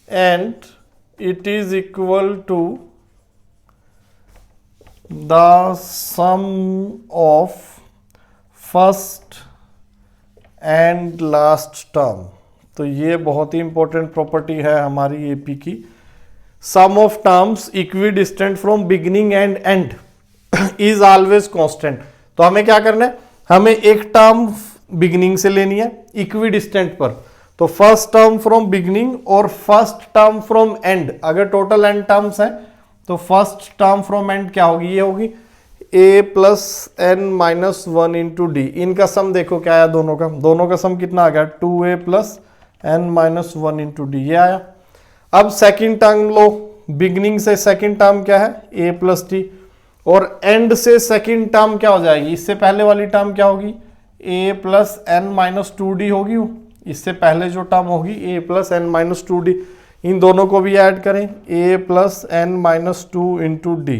and it is equal to the sum of first and last term. तो ये बहुत ही important property है हमारी AP की। Sum of terms equidistant from beginning and end is always constant. तो हमें क्या करना है, हमें एक टर्म बिगिनिंग से लेनी है इक्वी डिस्टेंट पर। तो फर्स्ट टर्म फ्रॉम बिगिनिंग और फर्स्ट टर्म फ्रॉम एंड, अगर टोटल एन टर्म्स हैं तो फर्स्ट टर्म फ्रॉम एंड क्या होगी, ये होगी a plus N minus one into d. इनका सम देखो क्या आया, दोनों का सम कितना आ गया, 2a plus N minus one into d, ये आया। अब सेकेंड टर्म लो, बिगिनिंग से सेकेंड टर्म क्या है a प्लस टी, और एंड से सेकेंड टर्म क्या हो जाएगी, इससे पहले वाली टर्म क्या होगी a plus N minus two d होगी। इससे पहले जो टर्म होगी a plus N minus two d, इन दोनों को भी ऐड करें a plus N minus two into d.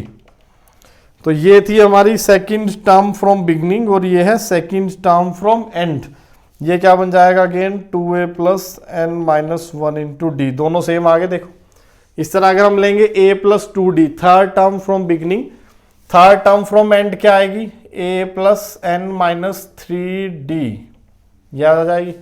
तो ये थी हमारी सेकंड टर्म फ्रॉम बिगनिंग और ये है सेकंड टर्म फ्रॉम एंड। ये क्या बन जाएगा again 2a plus N minus one into d, दोनों सेम आगे देखो। इस तरह अगर हम लेंगे a plus two d, third term from beginning, third term from end क्या आएगी a plus N minus three d, याद आ जाएगी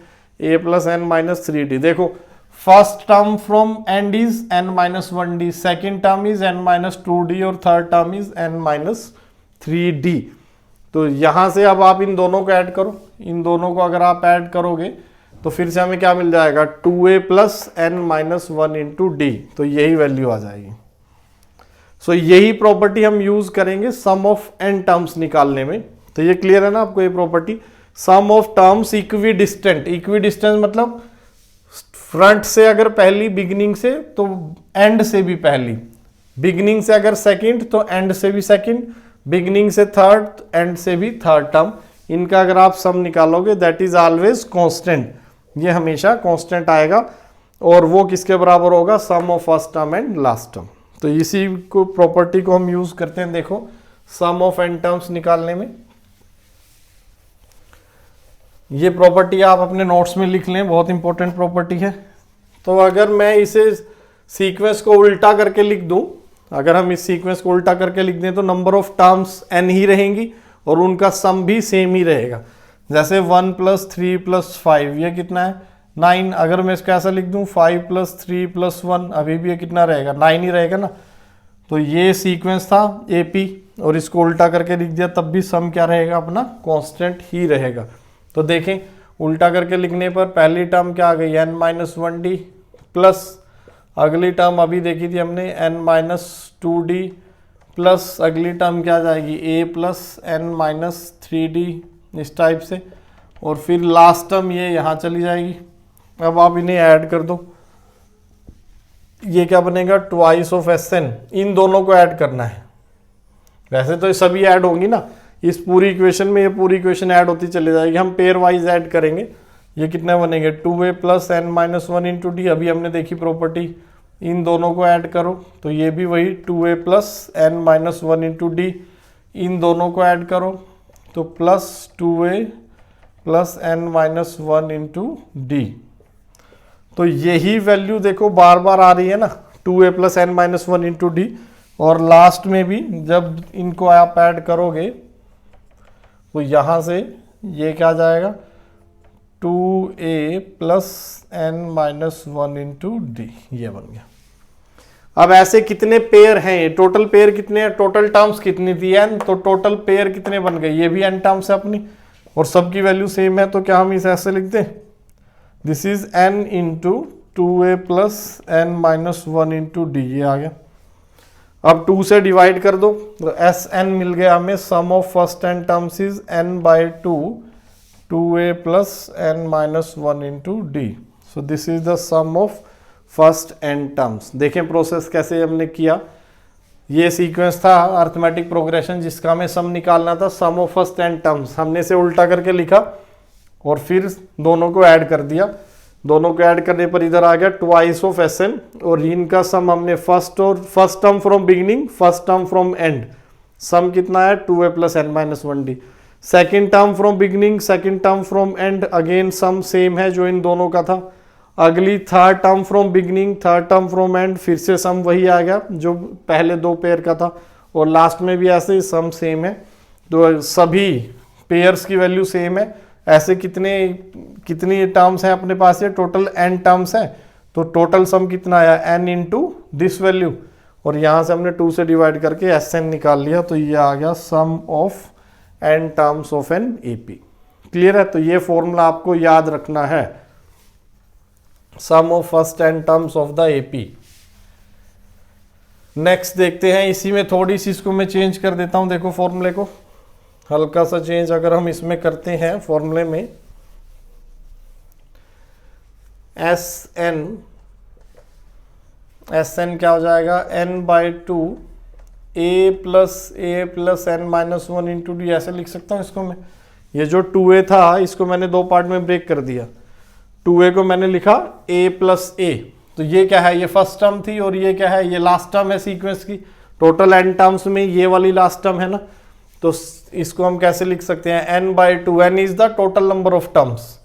a plus N minus three d. देखो first term from end is n minus one d, second term is n minus two d और third term is n minus three D. तो यहां से अब आप इन दोनों को ऐड करो, इन दोनों को अगर आप ऐड करोगे तो फिर से हमें क्या मिल जाएगा 2a plus N minus one into d, तो यही वैल्यू आ जाएगी। सो यही प्रॉपर्टी हम यूज करेंगे सम ऑफ n टर्म्स निकालने में। तो ये क्लियर है ना आपको, ये property sum of terms equidistant, equidistance मतलब फ्रंट से अगर पहली बिगिनिंग से तो एंड से भी पहली, बिगिनिंग से अगर सेकंड तो एंड से भी सेकंड, बिगिनिंग से थर्ड तो एंड से भी थर्ड टर्म, इनका अगर आप सम निकालोगे दैट इज ऑलवेज कांस्टेंट, ये हमेशा कांस्टेंट आएगा। और वो किसके बराबर होगा, sum of first term and last term. तो इसी को प्रॉपर्टी को हम यूज करते हैं, देखो सम ऑफ एन टर्म्स निकालने में। ये प्रॉपर्टी आप अपने नोट्स में लिख लें, बहुत इंपॉर्टेंट प्रॉपर्टी है। तो अगर मैं इसे सीक्वेंस को उल्टा करके लिख दूं, अगर हम इस सीक्वेंस को उल्टा करके लिख दें तो नंबर ऑफ टर्म्स n ही रहेंगी और उनका सम भी सेम ही रहेगा। जैसे 1 प्लस 3 प्लस 5, ये कितना है 9। अगर मैं इसको ऐसा लिख दूं 5 प्लस 3 प्लस 1, अभी भी ये कितना रहेगा 9 ही रहेगा ना। तो ये सीक्वेंस था AP और इसको उल्टा करके लिख दिया तब भी सम क्या रहेगा अपना, कांस्टेंट ही रहेगा। तो देखें उल्टा करके लिखने पर पहली टर्म क्या आ गई n minus one D, plus अगली टर्म अभी देखी थी हमने n minus two D, plus अगली टर्म क्या आ जाएगी a plus n minus three D, इस टाइप से। और फिर लास्ट टर्म ये यहाँ चली जाएगी। अब आप इन्हें ऐड कर दो, ये क्या बनेगा ट्वाइस ऑफ Sn, इन दोनों को ऐड करना है। वैसे तो ये सभी ऐड होंगी ना, इस पूरी इक्वेशन में ये पूरी इक्वेशन ऐड होती चली जाएगी, हम पेयर वाइज ऐड करेंगे। ये कितने बनेंगे 2a plus N minus one into d, अभी हमने देखी प्रॉपर्टी, इन दोनों को ऐड करो तो ये भी वही 2a plus N minus one into d, इन दोनों को ऐड करो तो plus 2a plus N minus one into d. तो यही वैल्यू देखो बार बार आ रही है ना, 2a plus N minus one into d. और लास्ट में भी जब इनको आप ऐड करोगे तो यहां से ये क्या जाएगा 2a plus N minus one into d, ये बन गया। अब ऐसे कितने पेयर हैं, टोटल पेयर कितने हैं, टोटल टर्म्स कितनी थी n, तो टोटल पेयर कितने बन गए, ये भी n टर्म्स है अपनी और सबकी वैल्यू सेम है। तो क्या हम इसे ऐसे लिखते हैं, this is n into 2a plus N minus one into d, ये आ गया। अब 2 से डिवाइड कर दो तो Sn मिल गया हमें, sum of first n terms is n by 2a plus N minus one into d. So this is the sum of first n terms. देखें प्रोसेस कैसे हमने किया, ये सीक्वेंस था अर्थमेटिक प्रोग्रेशन जिसका हमें सम निकालना था, sum of first n terms. हमने इसे उल्टा करके लिखा और फिर दोनों को ऐड कर दिया, दोनों को ऐड करने पर इधर आ गया ट्वाइस ऑफ Sn और इनका सम हमने first term from beginning, first term from end, sum कितना है 2a plus N minus one d. Second term from beginning, second term from end, again sum same है जो इन दोनों का था। अगली third term from beginning, third term from end, फिर से सम वही आ गया जो पहले दो पेयर का था। और लास्ट में भी ऐसे ही सम सेम है, तो सभी पेयर्स की वैल्यू सेम है, ऐसे कितनी टर्म्स हैं अपने पास, ये टोटल n टर्म्स हैं, तो टोटल सम कितना आया n इंटू दिस वैल्यू, और यहाँ से हमने 2 से डिवाइड करके Sn निकाल लिया, तो ये आ गया sum of n terms of an AP। Clear है? तो ये फॉर्मूला आपको याद रखना है, sum of first n terms of the AP। Next देखते हैं, इसी में थोड़ी सी इसको मैं चेंज कर देता हूं, देखो फॉर्मूले को हल्का सा चेंज अगर हम इसमें करते हैं फॉर्मूले में, Sn क्या हो जाएगा, n/2 a plus n minus 1 into D, ऐसे लिख सकता हूँ इसको मैं। ये जो 2a था इसको मैंने दो पार्ट में ब्रेक कर दिया, 2a को मैंने लिखा a प्लस a, तो ये क्या है, ये फर्स्ट टर्म थी, और ये क्या है, ये लास्ट टर्म है सीक्वेंस की। टोटल n टर्म्स में ये वाली लास्ट टर्म है ना, तो इसको हम कैसे लिख सकते हैं, n/2, n is the total number of terms,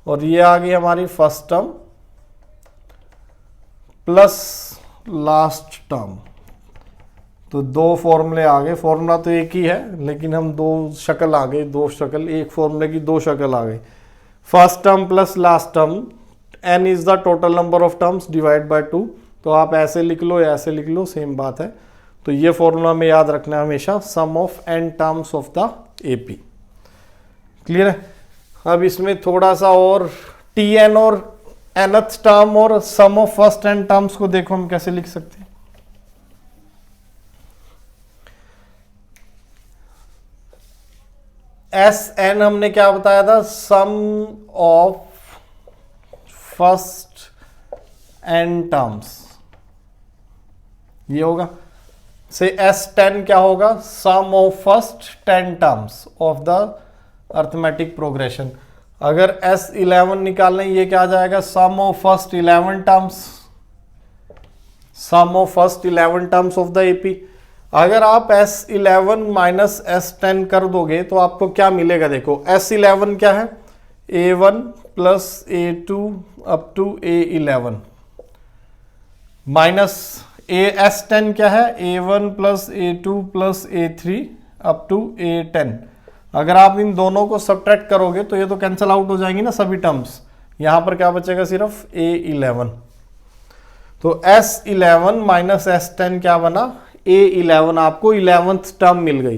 और ये आ गई हमारी first term plus last term. तो दो फॉर्मूले आ गए, फॉर्मूला तो एक ही है लेकिन हम दो शक्ल आ गई, दो शक्ल, एक फॉर्मूले की दो शक्ल आ गई। First term plus last term, n is the total number of terms divide by 2, तो आप ऐसे लिख लो या ऐसे लिख लो, सेम बात है। तो ये फॉर्मूला में याद रखना है हमेशा, sum of n terms of the AP। Clear है? अब इसमें थोड़ा सा और Tn और nth टर्म और सम ऑफ फर्स्ट n टर्म्स को देखो हम कैसे लिख सकते हैं। Sn हमने क्या बताया था, sum of first n terms, ये होगा। से S10 क्या होगा, sum of first 10 terms of the arithmetic progression. अगर S11 निकालना है, ये क्या आ जाएगा, sum of first 11 terms, sum of first 11 terms of the AP। अगर आप S11 माइनस S10 कर दोगे तो आपको क्या मिलेगा, देखो S11 क्या है, A1 plus A2 up to A11 minus S10 क्या है, A1 plus A2 plus A3 up to A10। अगर आप इन दोनों को सब्ट्रैक्ट करोगे तो ये तो कैंसिल आउट हो जाएंगी ना सभी टर्म्स, यहां पर क्या बचेगा, सिर्फ A11। तो S11 माइनस S10 क्या बना, A11, आपको 11th टर्म मिल गई।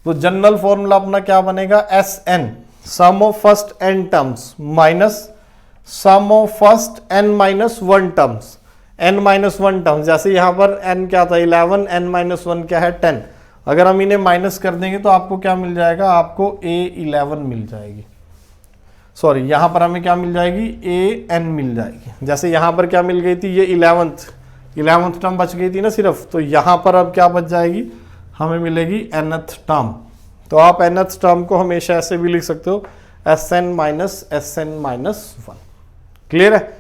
तो जनरल फॉर्मूला अपना क्या बनेगा, Sn sum of first n terms minus sum of first n minus 1 terms, n minus 1 terms. जैसे यहां पर n क्या था 11, n माइनस 1 क्या है 10। अगर हम इन्हें माइनस कर देंगे तो आपको क्या मिल जाएगा, आपको A11 मिल जाएगी, सॉरी यहां पर हमें क्या मिल जाएगी, AN मिल जाएगी। जैसे यहां पर क्या मिल गई थी, ये 11th टर्म बच गई थी ना सिर्फ, तो यहां पर अब क्या बच जाएगी, हमें मिलेगी nth टर्म। तो आप nth टर्म को हमेशा ऐसे भी लिख सकते हो, Sn माइनस -1। क्लियर है,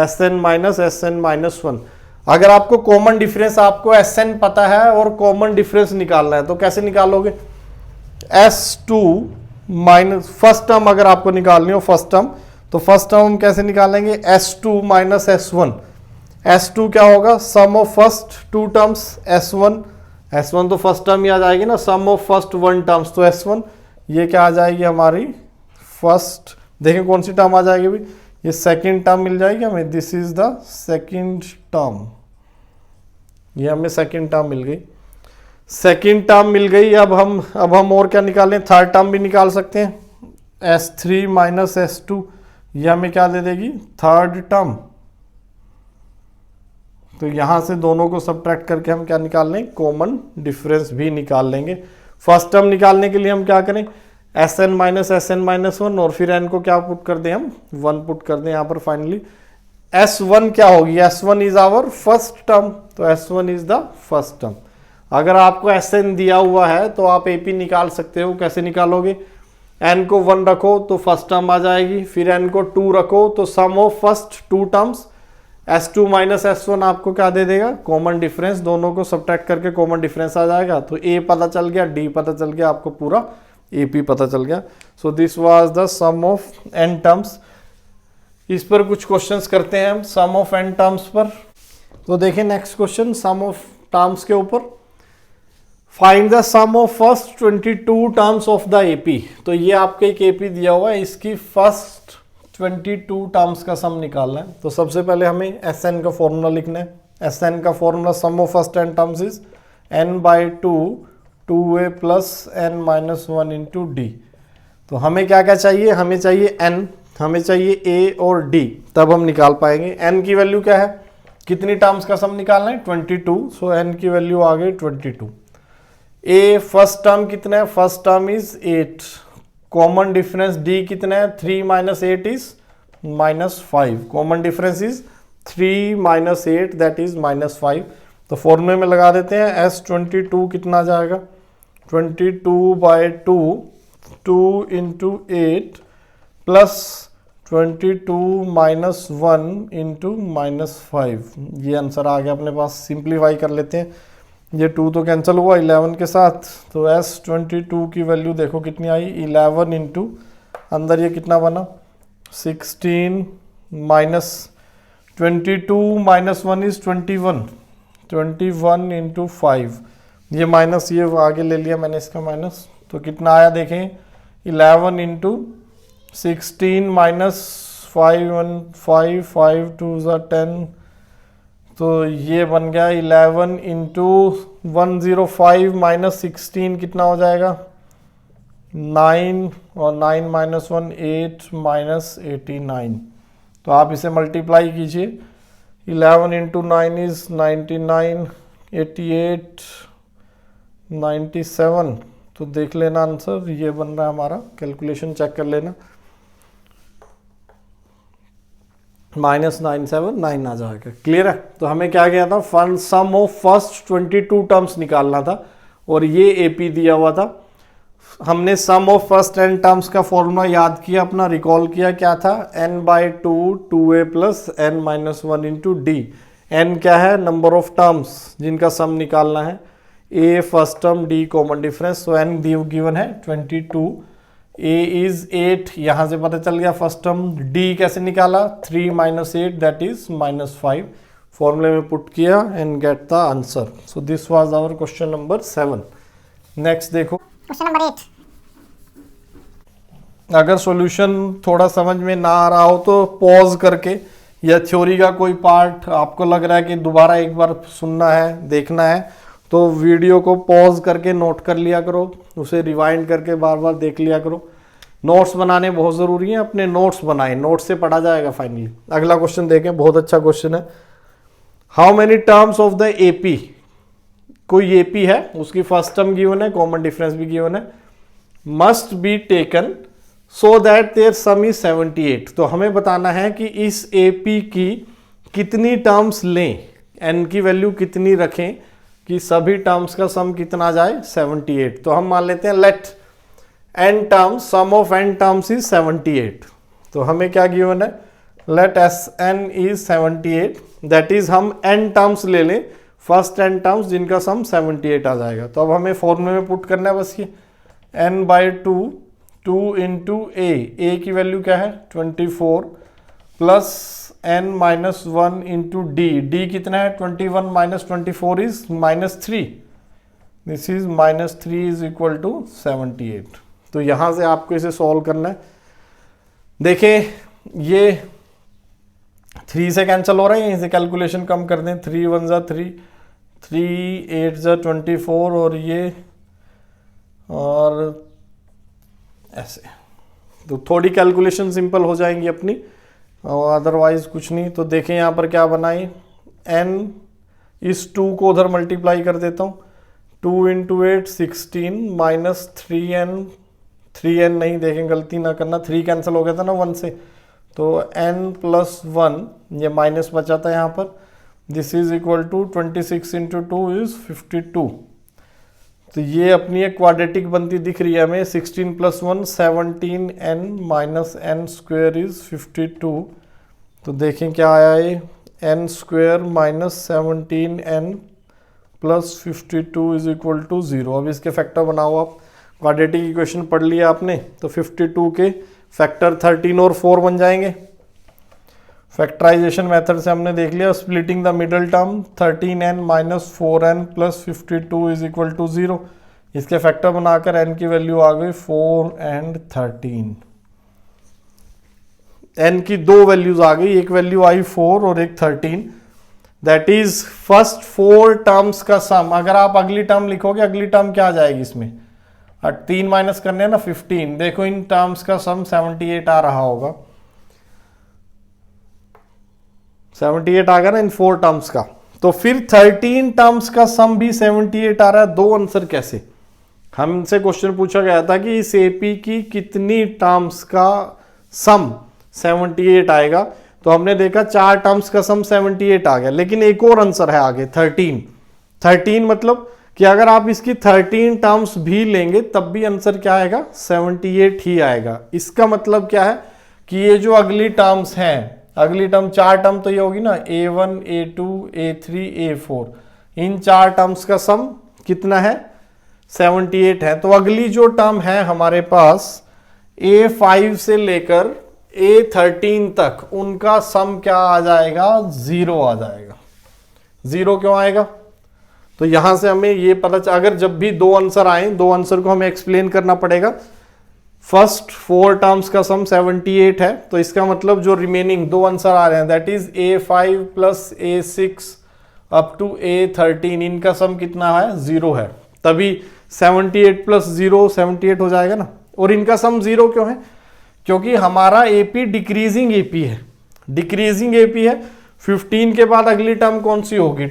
Sn माइनस -1। अगर आपको कॉमन डिफरेंस, आपको Sn पता है और कॉमन डिफरेंस निकालना है, तो कैसे निकालोगे, S2 माइनस फर्स्ट टर्म अगर आपको निकालनी हो फर्स्ट टर्म, तो फर्स्ट टर्म हम कैसे निकालेंगे, S2 माइनस S1। S2 क्या होगा, sum of first 2 terms, S1 तो फर्स्ट टर्म ही आ जाएगी ना, सम ऑफ फर्स्ट 1 टर्म्स, तो S1 ये क्या आ जाएगी हमारी फर्स्ट, देखें कौन सी टर्म आ जाएगी अभी, ये सेकंड टर्म मिल जाएगी हमें, this is the second term, ये हमें सेकंड टर्म मिल गई, सेकंड टर्म मिल गई। अब हम और क्या निकालें, थर्ड टर्म भी निकाल सकते हैं, S3 माइनस S2, ये हमें क्या दे देगी, थर्ड टर्म। तो यहां से दोनों को सब्ट्रैक्ट करके हम क्या निकाल लें, कॉमन डिफरेंस भी निकाल लेंगे। फर्स्ट टर्म निकालने के लिए हम क्या करें, Sn माइनस -1, और फिर n को क्या पुट कर दें, हम 1 पुट कर दें यहाँ पर। फाइनली S1 क्या होगी, S1 is our first term, तो S1 is the first term. अगर आपको Sn दिया हुआ है तो आप AP निकाल सकते हो, कैसे निकालोगे, n को 1 रखो तो फर्स्ट टर्म आ जाएगी, फिर n को 2 रखो तो sum of first 2 terms, S2 minus S1 आपको क्या दे देगा, कॉमन डिफरेंस, दोनों को सब्ट्रैक्ट करके कॉमन डिफरेंस आ जाएगा। तो A पता चल गया, D पता चल गया, आपको पूरा AP पता चल गया। So this was the sum of n terms. इस पर कुछ क्वेश्चंस करते हैं हम सम ऑफ n टर्म्स पर। तो देखें next question, sum of terms के ऊपर। Find the sum of first 22 terms of the AP. तो ये आपको एक एपी दिया हुआ है, इसकी फर्स्ट 22 टर्म्स का सम निकालना है। तो सबसे पहले हमें एस एन का फॉर्मूला लिखना है। एस एन का formula sum of first n terms is n by two 2a plus N minus 1 into d. तो हमें क्या क्या चाहिए, हमें चाहिए n, हमें चाहिए a और d, तब हम निकाल पाएंगे। n की वैल्यू क्या है, कितनी टर्म्स का सम निकालना है 22, सो n की वैल्यू आ गई 22। a फर्स्ट टर्म कितना है, first term is 8, common difference d कितना है 3 minus 8 is -5, common difference is 3 minus 8 that is -5। तो फॉर्मूले में लगा देते हैं S22 कितना आ जाएगा 22/2 2 इंटू 8 प्लस 22 माइनस 1 इंटू -5। ये आंसर आ गया अपने पास। सिंप्लीफाई कर लेते हैं, ये 2 तो कैंसिल हुआ 11 के साथ, तो S22 की वैल्यू देखो कितनी आई 11 इंटू अंदर ये कितना बना 16 माइनस 22 माइनस 1 इज 21 इंटू 5, ये माइनस ये आगे ले लिया मैंने इसका माइनस, तो कितना आया देखें 11 इंटू 16 माइनस 5 5 2 10, तो ये बन गया 11 इंटू 105 माइनस 16 कितना हो जाएगा 9, और 9 माइनस 1 8 माइनस 89। तो आप इसे मल्टीप्लाई कीजिए, 11 इंटू 9 इज 99, 88 97। तो देख लेना आंसर ये बन रहा है हमारा, कैलकुलेशन चेक कर लेना, -979 आ जाएगा। क्लियर है। तो हमें क्या किया था, fun sum of first 22 terms निकालना था और ये एपी दिया हुआ था। हमने sum of first n terms का फॉर्मूला याद किया, अपना रिकॉल किया, क्या था n/2 2a plus n minus 1 into d. n क्या है, नंबर ऑफ टर्म्स जिनका सम निकालना है, a first term, d common difference, तो n गिवन है 22, a इज 8, यहाँ से पता चल गया फर्स्ट टर्म, d कैसे निकाला 3 माइनस 8 दैट इज -5, फॉर्मूले में पुट किया and get the answer. So this was our question number 7। Next देखो क्वेश्चन नंबर 8। अगर सॉल्यूशन थोड़ा समझ में ना आ रहा हो तो पॉज करके, या थ्योरी का कोई पार्ट आपको लग रहा है कि दोबारा एक बार सुनना है, देखना है, तो वीडियो को पॉज करके नोट कर लिया करो, उसे रिवाइंड करके बार बार देख लिया करो। नोट्स बनाने बहुत ज़रूरी है, अपने नोट्स बनाएं, नोट्स से पढ़ा जाएगा फाइनली। अगला क्वेश्चन देखें, बहुत अच्छा क्वेश्चन है। How many terms of the AP, कोई एपी है, उसकी फर्स्ट टर्म गिवन है, कॉमन डिफरेंस भी गिवन है, must be taken so that there sum is 78। तो हमें बताना है कि इस एपी की कितनी टर्म्स लें, एन की वैल्यू कितनी रखें कि सभी टर्म्स का सम कितना आ जाए 78। तो हम मान लेते हैं let n terms, sum of n terms is 78। तो हमें क्या गिवन है, let S n is 78, that is हम एन टर्म्स ले लें, फर्स्ट एन टर्म्स जिनका सम 78 आ जाएगा। तो अब हमें फॉर्मूले में पुट करना है बस ये n/2 2 इंटू ए की वैल्यू क्या है 24 plus n minus 1 into d कितना है 21 माइनस 24 is -3, this is -3 is equal to 78। तो यहां से आपको इसे सॉल्व करना है। देखें ये 3 से कैंसिल हो रहा है, यहीं से कैलकुलेशन कम कर दें, 3 1 जा 3, 3 8 जा 24, और ये और ऐसे, तो थोड़ी कैलकुलेशन सिंपल हो जाएंगी अपनी, और अदरवाइज कुछ नहीं। तो देखें यहाँ पर क्या बनाई, n इस 2 को उधर मल्टीप्लाई कर देता हूँ, 2 इंटू 8 16 माइनस 3n नहीं, देखें गलती ना करना, 3 कैंसिल हो गया था ना 1 से, तो n प्लस 1, ये माइनस बचा था यहाँ पर, this is equal to 26 into 2 is 52। तो ये अपनी एक क्वाड्रेटिक बनती दिख रही है हमें, 16 plus 1 17n minus n square is 52। तो देखें क्या आया ये, n square minus 17n plus 52 is equal to 0। अब इसके फैक्टर बनाओ आप, क्वाड्रेटिक इक्वेशन पढ़ लिया आपने, तो 52 के फैक्टर 13 और 4 बन जाएंगे। फैक्टराइजेशन मेथड से हमने देख लिया, splitting the middle term 13n minus 4n plus 52 is equal to 0। इसके फैक्टर बनाकर n की वैल्यू आ गई 4 एंड 13। n की दो वैल्यूज आ गई, एक वैल्यू आई 4 और एक 13। दैट इज फर्स्ट 4 टर्म्स का सम। अगर आप अगली टर्म लिखोगे, अगली टर्म क्या आ जाएगी इसमें, 3 माइनस करने ना 15। देखो इन टर्म्स का सम 78 आ रहा होगा, 78 आ गया ना इन 4 टर्म्स का। तो फिर 13 टर्म्स का सम भी 78 आ रहा है। दो आंसर कैसे? हमसे क्वेश्चन पूछा गया था कि इस एपी की कितनी टर्म्स का सम 78 आएगा, तो हमने देखा 4 टर्म्स का सम 78 आ गया, लेकिन एक और आंसर है आगे 13 मतलब कि अगर आप इसकी 13 टर्म्स भी लेंगे तब भी आंसर क्या आएगा, 78 ही आएगा। इसका मतलब क्या है कि ये जो अगली टर्म्स हैं, अगली टर्म 4 टर्म तो ये होगी ना, a1 a2 a3 a4, इन 4 टर्म्स का सम कितना है, 78 है। तो अगली जो टर्म है हमारे पास a5 से लेकर a13 तक, उनका सम क्या आ जाएगा, 0 आ जाएगा। 0 क्यों आएगा? तो यहां से हमें ये पता अगर जब भी दो आंसर आए, दो आंसर को हमें एक्सप्लेन करना पड़ेगा। फर्स्ट 4 टर्म्स का सम 78 है, तो इसका मतलब जो रिमेनिंग दो आंसर आ रहे हैं that is a5 plus a6 up to a13, इनका सम कितना है, 0 है। तभी 78 प्लस 0 78 हो जाएगा ना। और इनका सम 0 क्यों है? क्योंकि हमारा एपी डिक्रीजिंग एपी है, डिक्रीजिंग एपी है। 15 के बाद अगली टर्म कौन सी होगी,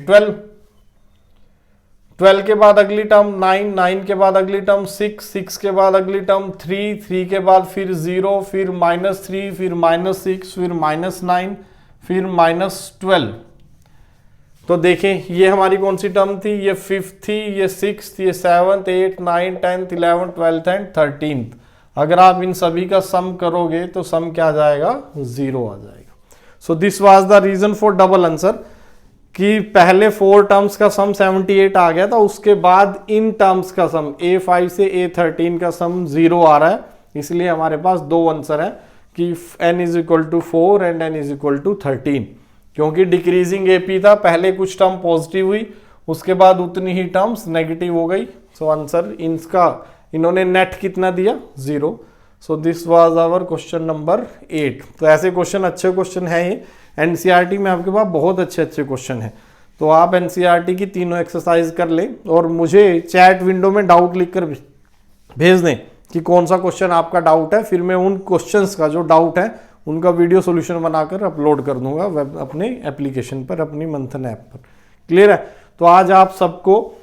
12 के बाद अगली टर्म 9 के बाद अगली टर्म 6 के बाद अगली टर्म 3 के बाद फिर 0, फिर -3, फिर -6, फिर -9, फिर -12। तो देखें ये हमारी कौन सी टर्म थी, ये 5th थी, ये 6th, ये 7th, 8th, 9th, 10th, 11th, 12th and 13th। अगर आप इन सभी का सम करोगे तो सम क्या आ जाएगा, 0 आ जाएगा। So this was the reason for double answer, कि पहले 4 टर्म्स का सम 78 आ गया था, उसके बाद इन टर्म्स का सम a5 से a13 का सम 0 आ रहा है। इसलिए हमारे पास दो आंसर है कि n is equal to 4 and n is equal to 13। क्योंकि डिक्रीजिंग एपी था, पहले कुछ टर्म पॉजिटिव हुई, उसके बाद उतनी ही टर्म्स नेगेटिव हो गई। सो आंसर इनका, इन्होंने नेट कितना दिया, 0। So this was our question number 8। तो ऐसे क्वेश्चन, अच्छे क्वेश्चन है ये। एनसीईआरटी में आपके पास बहुत अच्छे अच्छे क्वेश्चन हैं, तो आप एनसीईआरटी की तीनों एक्सरसाइज कर लें और मुझे चैट विंडो में डाउट लिखकर भेज दें कि कौन सा क्वेश्चन आपका डाउट है। फिर मैं उन क्वेश्चंस का जो डाउट है उनका वीडियो सॉल्यूशन बनाकर अपलोड कर दूंगा वेब अपने एप्लीकेशन पर, अपनी मंथन ऐप पर। क्लियर है? तो आज आप सबको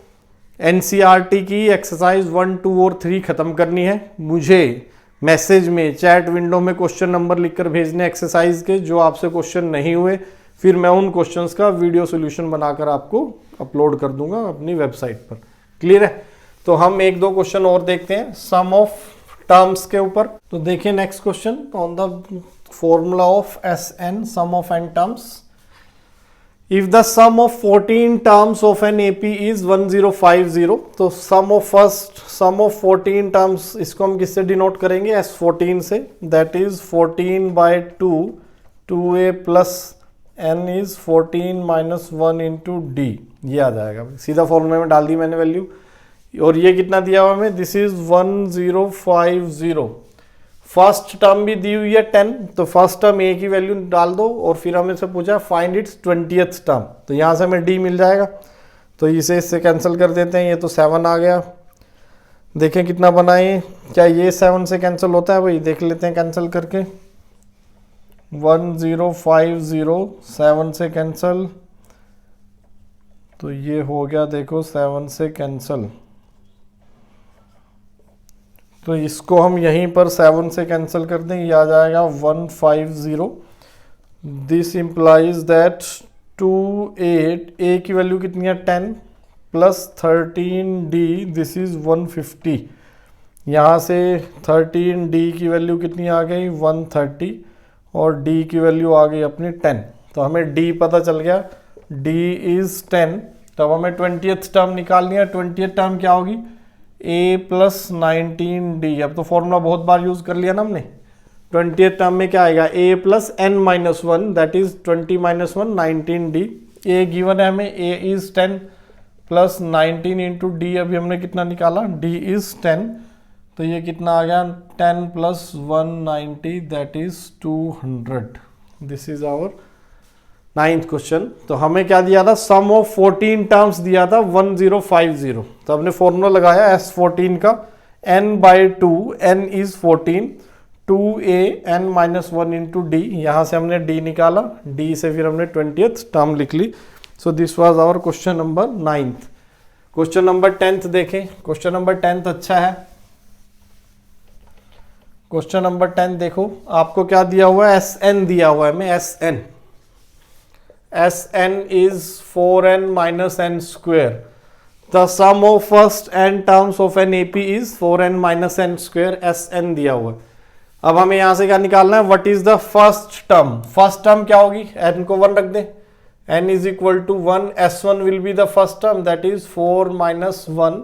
एनसीईआरटी की एक्सरसाइज 1, 2 और 3 खत्म करनी है। मुझे मैसेज में, चैट विंडो में क्वेश्चन नंबर लिखकर भेजने एक्सरसाइज के, जो आपसे क्वेश्चन नहीं हुए, फिर मैं उन क्वेश्चंस का वीडियो सॉल्यूशन बनाकर आपको अपलोड कर दूंगा अपनी वेबसाइट पर। क्लियर है? तो हम 1-2 क्वेश्चन और देखते हैं सम ऑफ टर्म्स के ऊपर। तो देखिए next question on the formula of SN, sum of n terms. If the sum of 14 terms of an AP is 1050, तो sum of 14 terms, इसको हम किससे डिनोट करेंगे, S14 से। That is 14/2, 2a plus n is 14 minus 1 into d, ये आ जाएगा। सीधा फॉर्मूले में डाल दी मैंने वैल्यू। और ये कितना दिया हुआ हमें, दिस इज 1050। फर्स्ट टर्म भी दी हुई है 10, तो फर्स्ट टर्म ए की वैल्यू डाल दो और फिर हमें से पूछा फाइंड इट्स 20th टर्म, तो यहाँ से हमें डी मिल जाएगा। तो इसे इससे कैंसिल कर देते हैं, ये तो 7 आ गया। देखें कितना बनाए, क्या ये 7 से कैंसिल होता है भाई, देख लेते हैं कैंसिल करके। 1050 7 से कैंसिल, तो ये हो गया देखो 7 से कैंसिल। तो इसको हम यहीं पर 7 से कैंसिल कर दें, ये आ जाएगा 150। दिस इंप्लाइज दैट 28, ए की वैल्यू कितनी है 10 प्लस 13d, दिस इज 150। यहाँ से 13d की वैल्यू कितनी आ गई 130 और d की वैल्यू आ गई अपनी 10। तो हमें d पता चल गया, d इज 10। तब हमें 20th टर्म निकालनी है। 20th टर्म क्या होगी, a प्लस 19d। अब तो फॉर्मूला बहुत बार यूज कर लिया ना हमने, 20th टर्म में क्या आएगा, a plus n minus one, that is 20 minus one 19d। a given है हमें, a is 10 plus 19 into d, अभी हमने कितना निकाला, d इज 10, तो ये कितना आ गया 10 plus 190 that is 200। This is our 9th question. तो हमें क्या दिया था, सम ऑफ 14 टर्म्स दिया था 1050, तो हमने फॉर्मूला लगाया S14 का, n by 2, n is 14, 2a n minus one into D, यहाँ से हमने d निकाला, d से फिर हमने 20th टर्म लिख ली। So this was our question number 9th। Question number 10th देखें, क्वेश्चन नंबर 10th अच्छा है। क्वेश्चन नंबर 10 देखो, आपको क्या दिया हुआ है, Sn दिया हुआ है हमें, Sn Sn is 4n minus n square. The sum of first n terms of an AP is 4n minus n square, Sn दिया हुआ है। अब हमें यहां से क्या निकालना है, what is the first term. First term क्या होगी, n को 1 रख दें, n is equal to 1, S1 will be the first term, that is 4 minus 1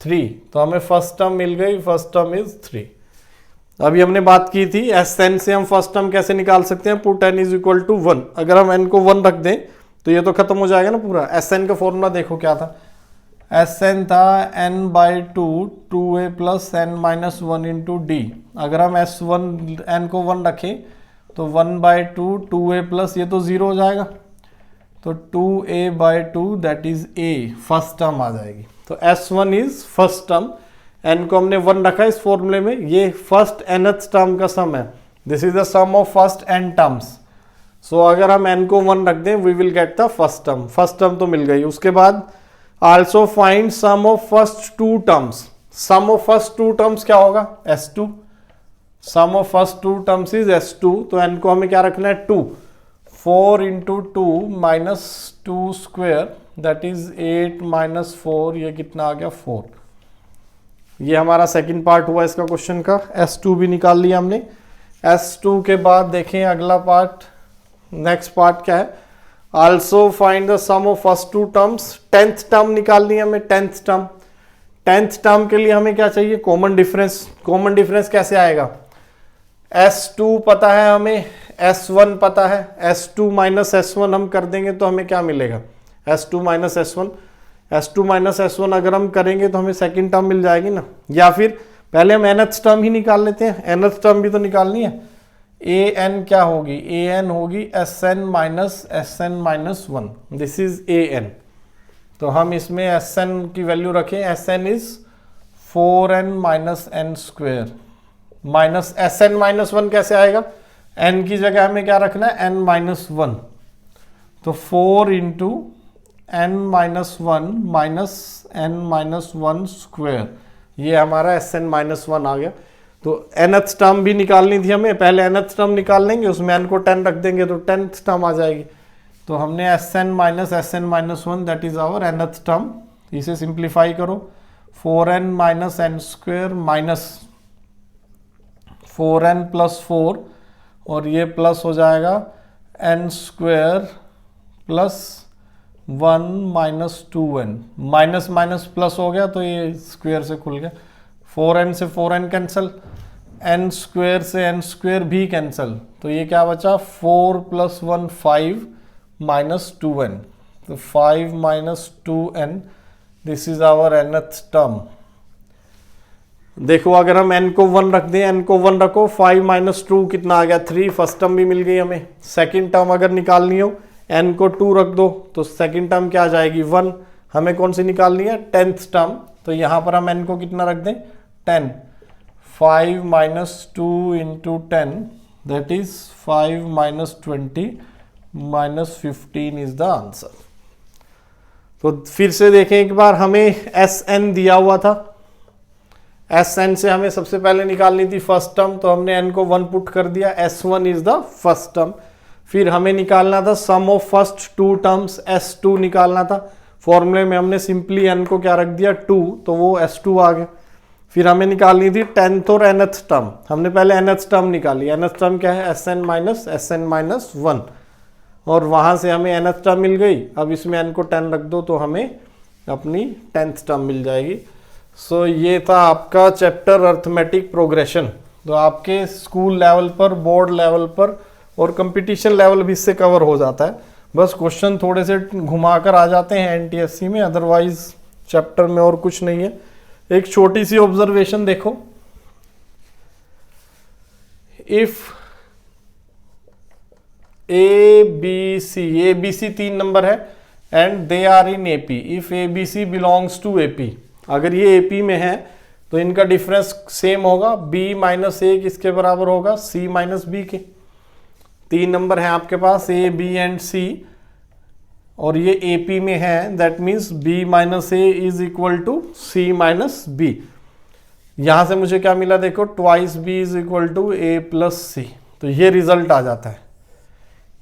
3, तो हमें फर्स्ट टर्म मिल गई, फर्स्ट टर्म इज 3। अभी हमने बात की थी Sn से हम फर्स्ट टर्म कैसे निकाल सकते हैं, put n is equal to 1, अगर हम n को 1 रख दें तो ये तो खत्म हो जाएगा ना पूरा। Sn का फॉर्मूला देखो क्या था, Sn था n by 2 2a plus n minus one into D. अगर हम n को 1 रखें तो 1 बाई 2 2a प्लस, ये तो 0 हो जाएगा, तो 2a by 2 that is a, first term आ जाएगी। तो S1 is first term, n को हमने 1 रखा इस फॉर्मूले में, ये फर्स्ट nth टर्म का सम है, this is the sum of first n terms. So अगर हम n को 1 रख दें we will get the first term, first term तो मिल गई। उसके बाद also find sum of first 2 terms. Sum of first 2 terms क्या होगा, S2, sum of first 2 terms is S2, तो n को हमें क्या रखना है 2, 4 into 2 minus 2 square that is 8 minus 4, ये कितना आ गया 4। ये हमारा सेकंड पार्ट हुआ इसका क्वेश्चन का, S2 भी निकाल लिया हमने। S2 के बाद देखें अगला पार्ट, नेक्स्ट पार्ट क्या है, also find the sum of first 2 terms. 10th term निकालनी है हमें, 10th टर्म। 10th टर्म के लिए हमें क्या चाहिए, कॉमन डिफरेंस। कॉमन डिफरेंस कैसे आएगा, S2 पता है हमें, S1 पता है, S2 माइनस S1 हम कर देंगे तो हमें क्या मिलेगा, S2 minus S1, S2 minus S1 अगर हम करेंगे तो हमें सेकंड टर्म मिल जाएगी ना, या फिर पहले हम nth टर्म ही निकाल लेते हैं, nth टर्म भी तो निकालनी है। an क्या होगी, an होगी Sn minus 1, this is an। तो हम इसमें Sn की वैल्यू रखें, Sn is 4n minus n square, minus Sn minus 1 कैसे आएगा, n की जगह हमें क्या रखना है, n माइनस 1, तो 4 into n minus 1 minus n minus 1 square, ये हमारा Sn माइनस 1 आ गया। तो nth टर्म भी निकालनी थी हमें, पहले nth टर्म निकाल लेंगे, उसमें n को 10 रख देंगे तो 10th टर्म आ जाएगी। तो हमने Sn minus 1 that is our nth term, इसे सिंप्लीफाई करो, 4n minus n square minus 4n plus 4, और ये प्लस हो जाएगा n square plus 1 minus 2n, minus minus plus हो गया तो ये स्क्वेयर से खुल गया, 4n से 4n कैंसिल, n स्क्वेयर से n स्क्वेयर भी कैंसिल, तो ये क्या बचा 4 प्लस 1 5 माइनस 2n, तो 5 minus 2n, this is our nth term. देखो अगर हम n को 1 रख दें, n को 1 रखो, 5 माइनस 2 कितना आ गया 3, फर्स्ट टर्म भी मिल गई हमें। सेकंड टर्म अगर निकालनी हो, n को 2 रख दो तो सेकंड टर्म क्या आ जाएगी 1, हमें कौन सी निकालनी है 10th टर्म, तो यहां पर हम n को कितना रख दें 10, 5 minus 2 into 10 that is 5 minus 20 minus 15 is the answer. तो फिर से देखें एक बार, हमें Sn दिया हुआ था, Sn से हमें सबसे पहले निकालनी थी फर्स्ट टर्म, तो हमने n को 1 पुट कर दिया, S1 is the first term. फिर हमें निकालना था sum of first 2 terms, S2 निकालना था, फॉर्मूले में हमने सिंपली n को क्या रख दिया 2, तो वो S2 आ गया। फिर हमें निकालनी थी 10th और nth टर्म, हमने पहले nth टर्म निकाली, nth टर्म क्या है Sn माइनस 1, और वहां से हमें nth टर्म मिल गई। अब इसमें n को 10 रख दो तो हमें अपनी 10th टर्म मिल जाएगी। सो ये था आपका चैप्टर अर्थमेटिक प्रोग्रेशन। तो आपके स्कूल लेवल पर, बोर्ड लेवल पर और कंपटीशन लेवल भी इससे कवर हो जाता है। बस क्वेश्चन थोड़े से घुमाकर आ जाते हैं एनटीएससी में, अदरवाइज चैप्टर में और कुछ नहीं है। एक छोटी सी ऑब्जर्वेशन देखो, if A B C 3 number है and they are in AP, if A B C belongs to AP, अगर ये एपी में है तो इनका डिफरेंस सेम होगा, b माइनस ए किसके बराबर होगा, c माइनस बी के। 3 नंबर है आपके पास a, b एंड c, और ये AP में है, that means b minus B is equal to c minus B. यहां से मुझे क्या मिला देखो, twice b is equal to a plus C, तो ये रिजल्ट आ जाता है।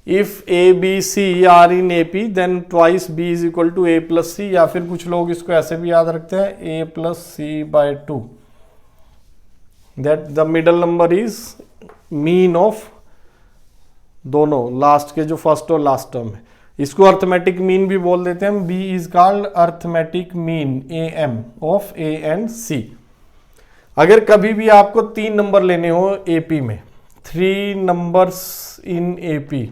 If A B C are in AP then twice b is equal to a plus C, या फिर कुछ लोग इसको ऐसे भी याद रखते हैं a plus c by 2, that the middle number is mean of दोनों, लास्ट के जो फर्स्ट और लास्ट टर्म है। इसको अर्थमेटिक मीन भी बोल देते हैं हम, b is called arithmetic mean AM of a and c। अगर कभी भी आपको 3 नंबर लेने हो AP में, 3 नंबर्स इन AP,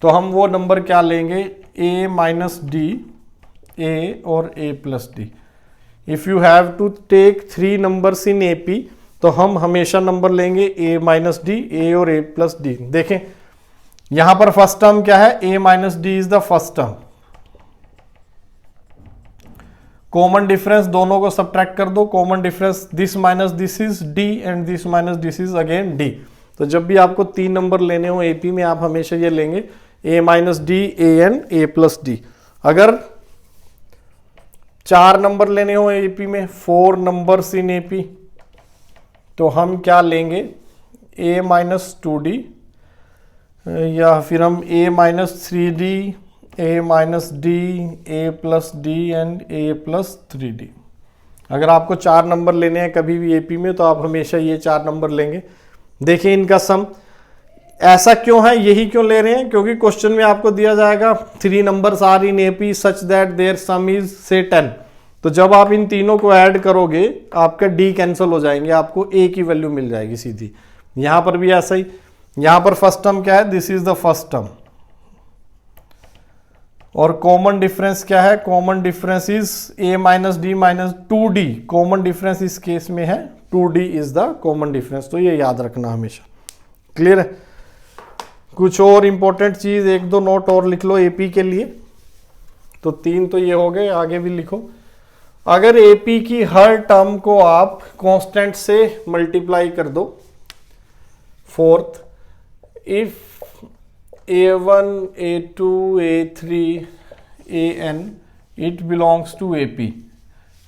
तो हम वो नंबर क्या लेंगे, a माइनस डी, a और a plus d. If you have to take 3 numbers in AP, तो हम हमेशा नंबर लेंगे a माइनस डी, a और a प्लस डी। देखें यहां पर फर्स्ट टर्म क्या है, a minus d is the first term, common difference दोनों को सब्ट्रैक्ट कर दो, common difference this minus this is d and this minus this is again d। तो जब भी आपको 3 नंबर लेने हो AP में, आप हमेशा ये लेंगे a minus d, a and a plus D. अगर 4 नंबर लेने हो AP में, 4 नंबर्स इन AP, तो हम क्या लेंगे, a माइनस 2d, या फिर हम a minus 3d, a minus d, a plus d and a plus 3d। अगर आपको 4 नंबर लेने हैं कभी भी AP में, तो आप हमेशा ये 4 नंबर लेंगे। देखिए इनका सम, ऐसा क्यों है, यही क्यों ले रहे हैं, क्योंकि क्वेश्चन में आपको दिया जाएगा 3 numbers are in AP such that there sum is से 10, तो जब आप इन तीनों को ऐड करोगे आपका d कैंसिल हो जाएंगे, आपको a की वैल्यू मिल जाएगी सीधी। यहां पर भी ऐसा ही, यहां पर फर्स्ट टर्म क्या है, this is the first term, और कॉमन डिफरेंस क्या है, common difference is a minus D minus 2d, common difference इस केस में है 2d is the common difference. तो ये याद रखना हमेशा, क्लियर है। कुछ और इंपॉर्टेंट चीज, 1-2 नोट और लिख लो AP के लिए। तो 3 तो ये हो गए, आगे भी लिखो। अगर AP की हर टर्म को आप कांस्टेंट से मल्टीप्लाई कर दो, fourth, if A1, A2, A3, AN it belongs to AP,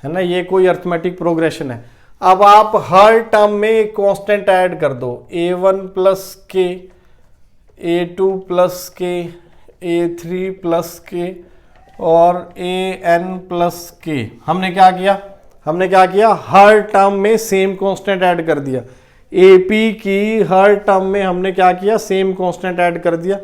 है ना, ये कोई अर्थमेटिक प्रोग्रेशन है। अब आप हर टर्म में एक कांस्टेंट ऐड कर दो, A1 प्लस के, A2 प्लस के, A3 प्लस के और AN प्लस के। हमने क्या किया, हर टर्म में सेम कांस्टेंट ऐड कर दिया। AP की हर टर्म में हमने क्या किया, सेम कांस्टेंट ऐड कर दिया।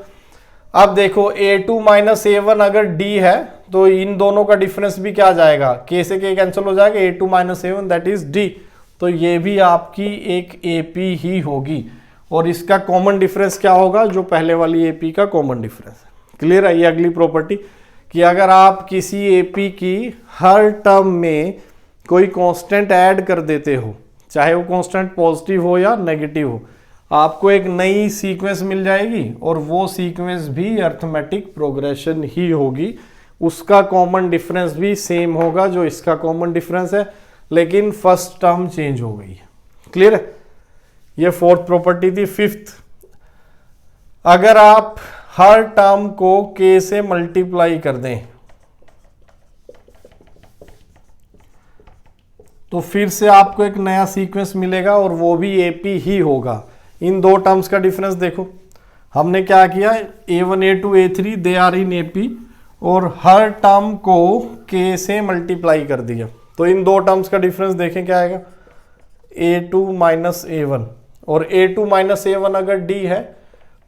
अब देखो A2 माइनस A1 अगर D है तो इन दोनों का डिफरेंस भी क्या आ जाएगा, K से K कैंसिल हो जाएगा, A2 minus A1 that is D। तो ये भी आपकी एक AP ही होगी, और इसका कॉमन डिफरेंस क्या होगा, जो पहले वाली AP का कॉमन डिफरेंस है। क्लियर है। ये अगली प्रॉपर्टी कि अगर आप किसी AP की हर टर्म में कोई कांस्टेंट ऐड कर देते हो, चाहे वो कांस्टेंट पॉजिटिव हो या नेगेटिव हो, आपको एक नई सीक्वेंस मिल जाएगी, और वो सीक्वेंस भी अर्थमेटिक प्रोग्रेशन ही होगी। उसका कॉमन डिफरेंस भी सेम होगा जो इसका कॉमन डिफरेंस है, लेकिन फर्स्ट टर्म चेंज हो गई है। क्लियर है। ये फोर्थ प्रॉपर्टी थी। फिफ्थ, अगर आप हर टर्म को k से मल्टीप्लाई कर दें तो फिर से आपको एक नया सीक्वेंस मिलेगा, और वो भी AP ही होगा। इन दो टर्म्स का डिफरेंस देखो, हमने क्या किया, A1, A2, A3 they are in AP, और हर टर्म को k से मल्टीप्लाई कर दिया। तो इन दो टर्म्स का डिफरेंस देखें क्या आएगा, A2 माइनस A1, और A2 माइनस A1 अगर D है,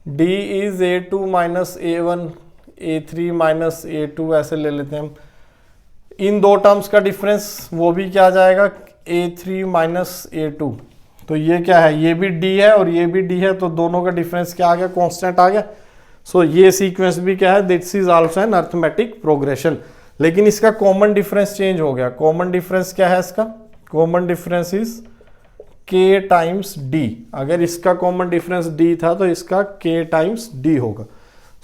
D is A2 minus A1, A3 minus A2, ऐसे ले लेते हैं हम। इन दो टर्म्स का डिफरेंस वो भी क्या आ जाएगा, A3 माइनस A2। तो ये क्या है, ये भी डी है और ये भी डी है, तो दोनों का डिफरेंस क्या आ गया, कांस्टेंट आ गया। सो ये सीक्वेंस भी क्या है, this is also an arithmetic progression. लेकिन इसका कॉमन डिफरेंस चेंज हो गया। कॉमन डिफरेंस क्या है इसका, common difference is k times d। अगर इसका कॉमन डिफरेंस d था तो इसका k टाइम्स d होगा।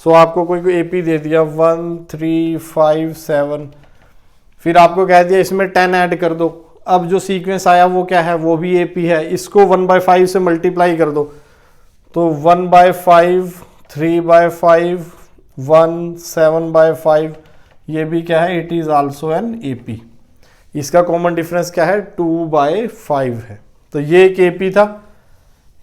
सो आपको कोई एपी दे दिया 1 3 5 7, फिर आपको कह दिया इसमें 10 ऐड कर दो। अब जो सीक्वेंस आया वो क्या है, वो भी एपी है, इसको 1/5 से मल्टीप्लाई कर दो, तो 1/5 3/5 1 7/5, ये भी क्या है, it is also an AP. इसका कॉमन डिफरेंस क्या है, 2/5 है। तो ये एक एपी था,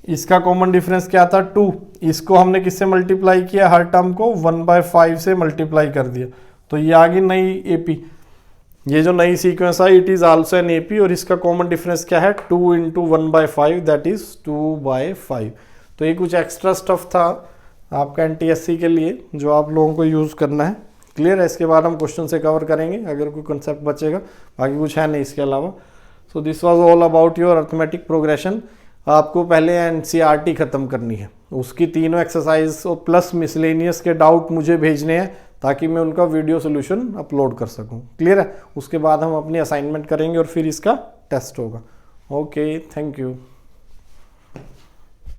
इसका कॉमन डिफरेंस क्या था, 2। इसको हमने किससे मल्टीप्लाई किया, हर टर्म को 1/5 से मल्टीप्लाई कर दिया, तो ये आ गई नई एपी। ये जो नई सीक्वेंस है it is also an AP, और इसका कॉमन डिफरेंस क्या है, 2 × 1/5 दैट इज 2/5। तो ये कुछ एक्स्ट्रा स्टफ था आपका एनटीएससी के लिए जो आप लोगों को यूज़ करना है। क्लियर है, इसके बाद हम क्वेश्चन से कवर करेंगे अगर कोई कंसेप्ट बचेगा, बाकी कुछ है नहीं इसके अलावा। सो this was all about your arithmetic progression. आपको पहले एनसीईआरटी ख़त्म करनी है, उसकी तीनों एक्सरसाइज और प्लस मिसलेनियस के डाउट मुझे भेजने हैं ताकि मैं उनका वीडियो सोल्यूशन अपलोड कर सकूं। क्लियर है, उसके बाद हम अपनी असाइनमेंट करेंगे और फिर इसका टेस्ट होगा। Okay, thank you.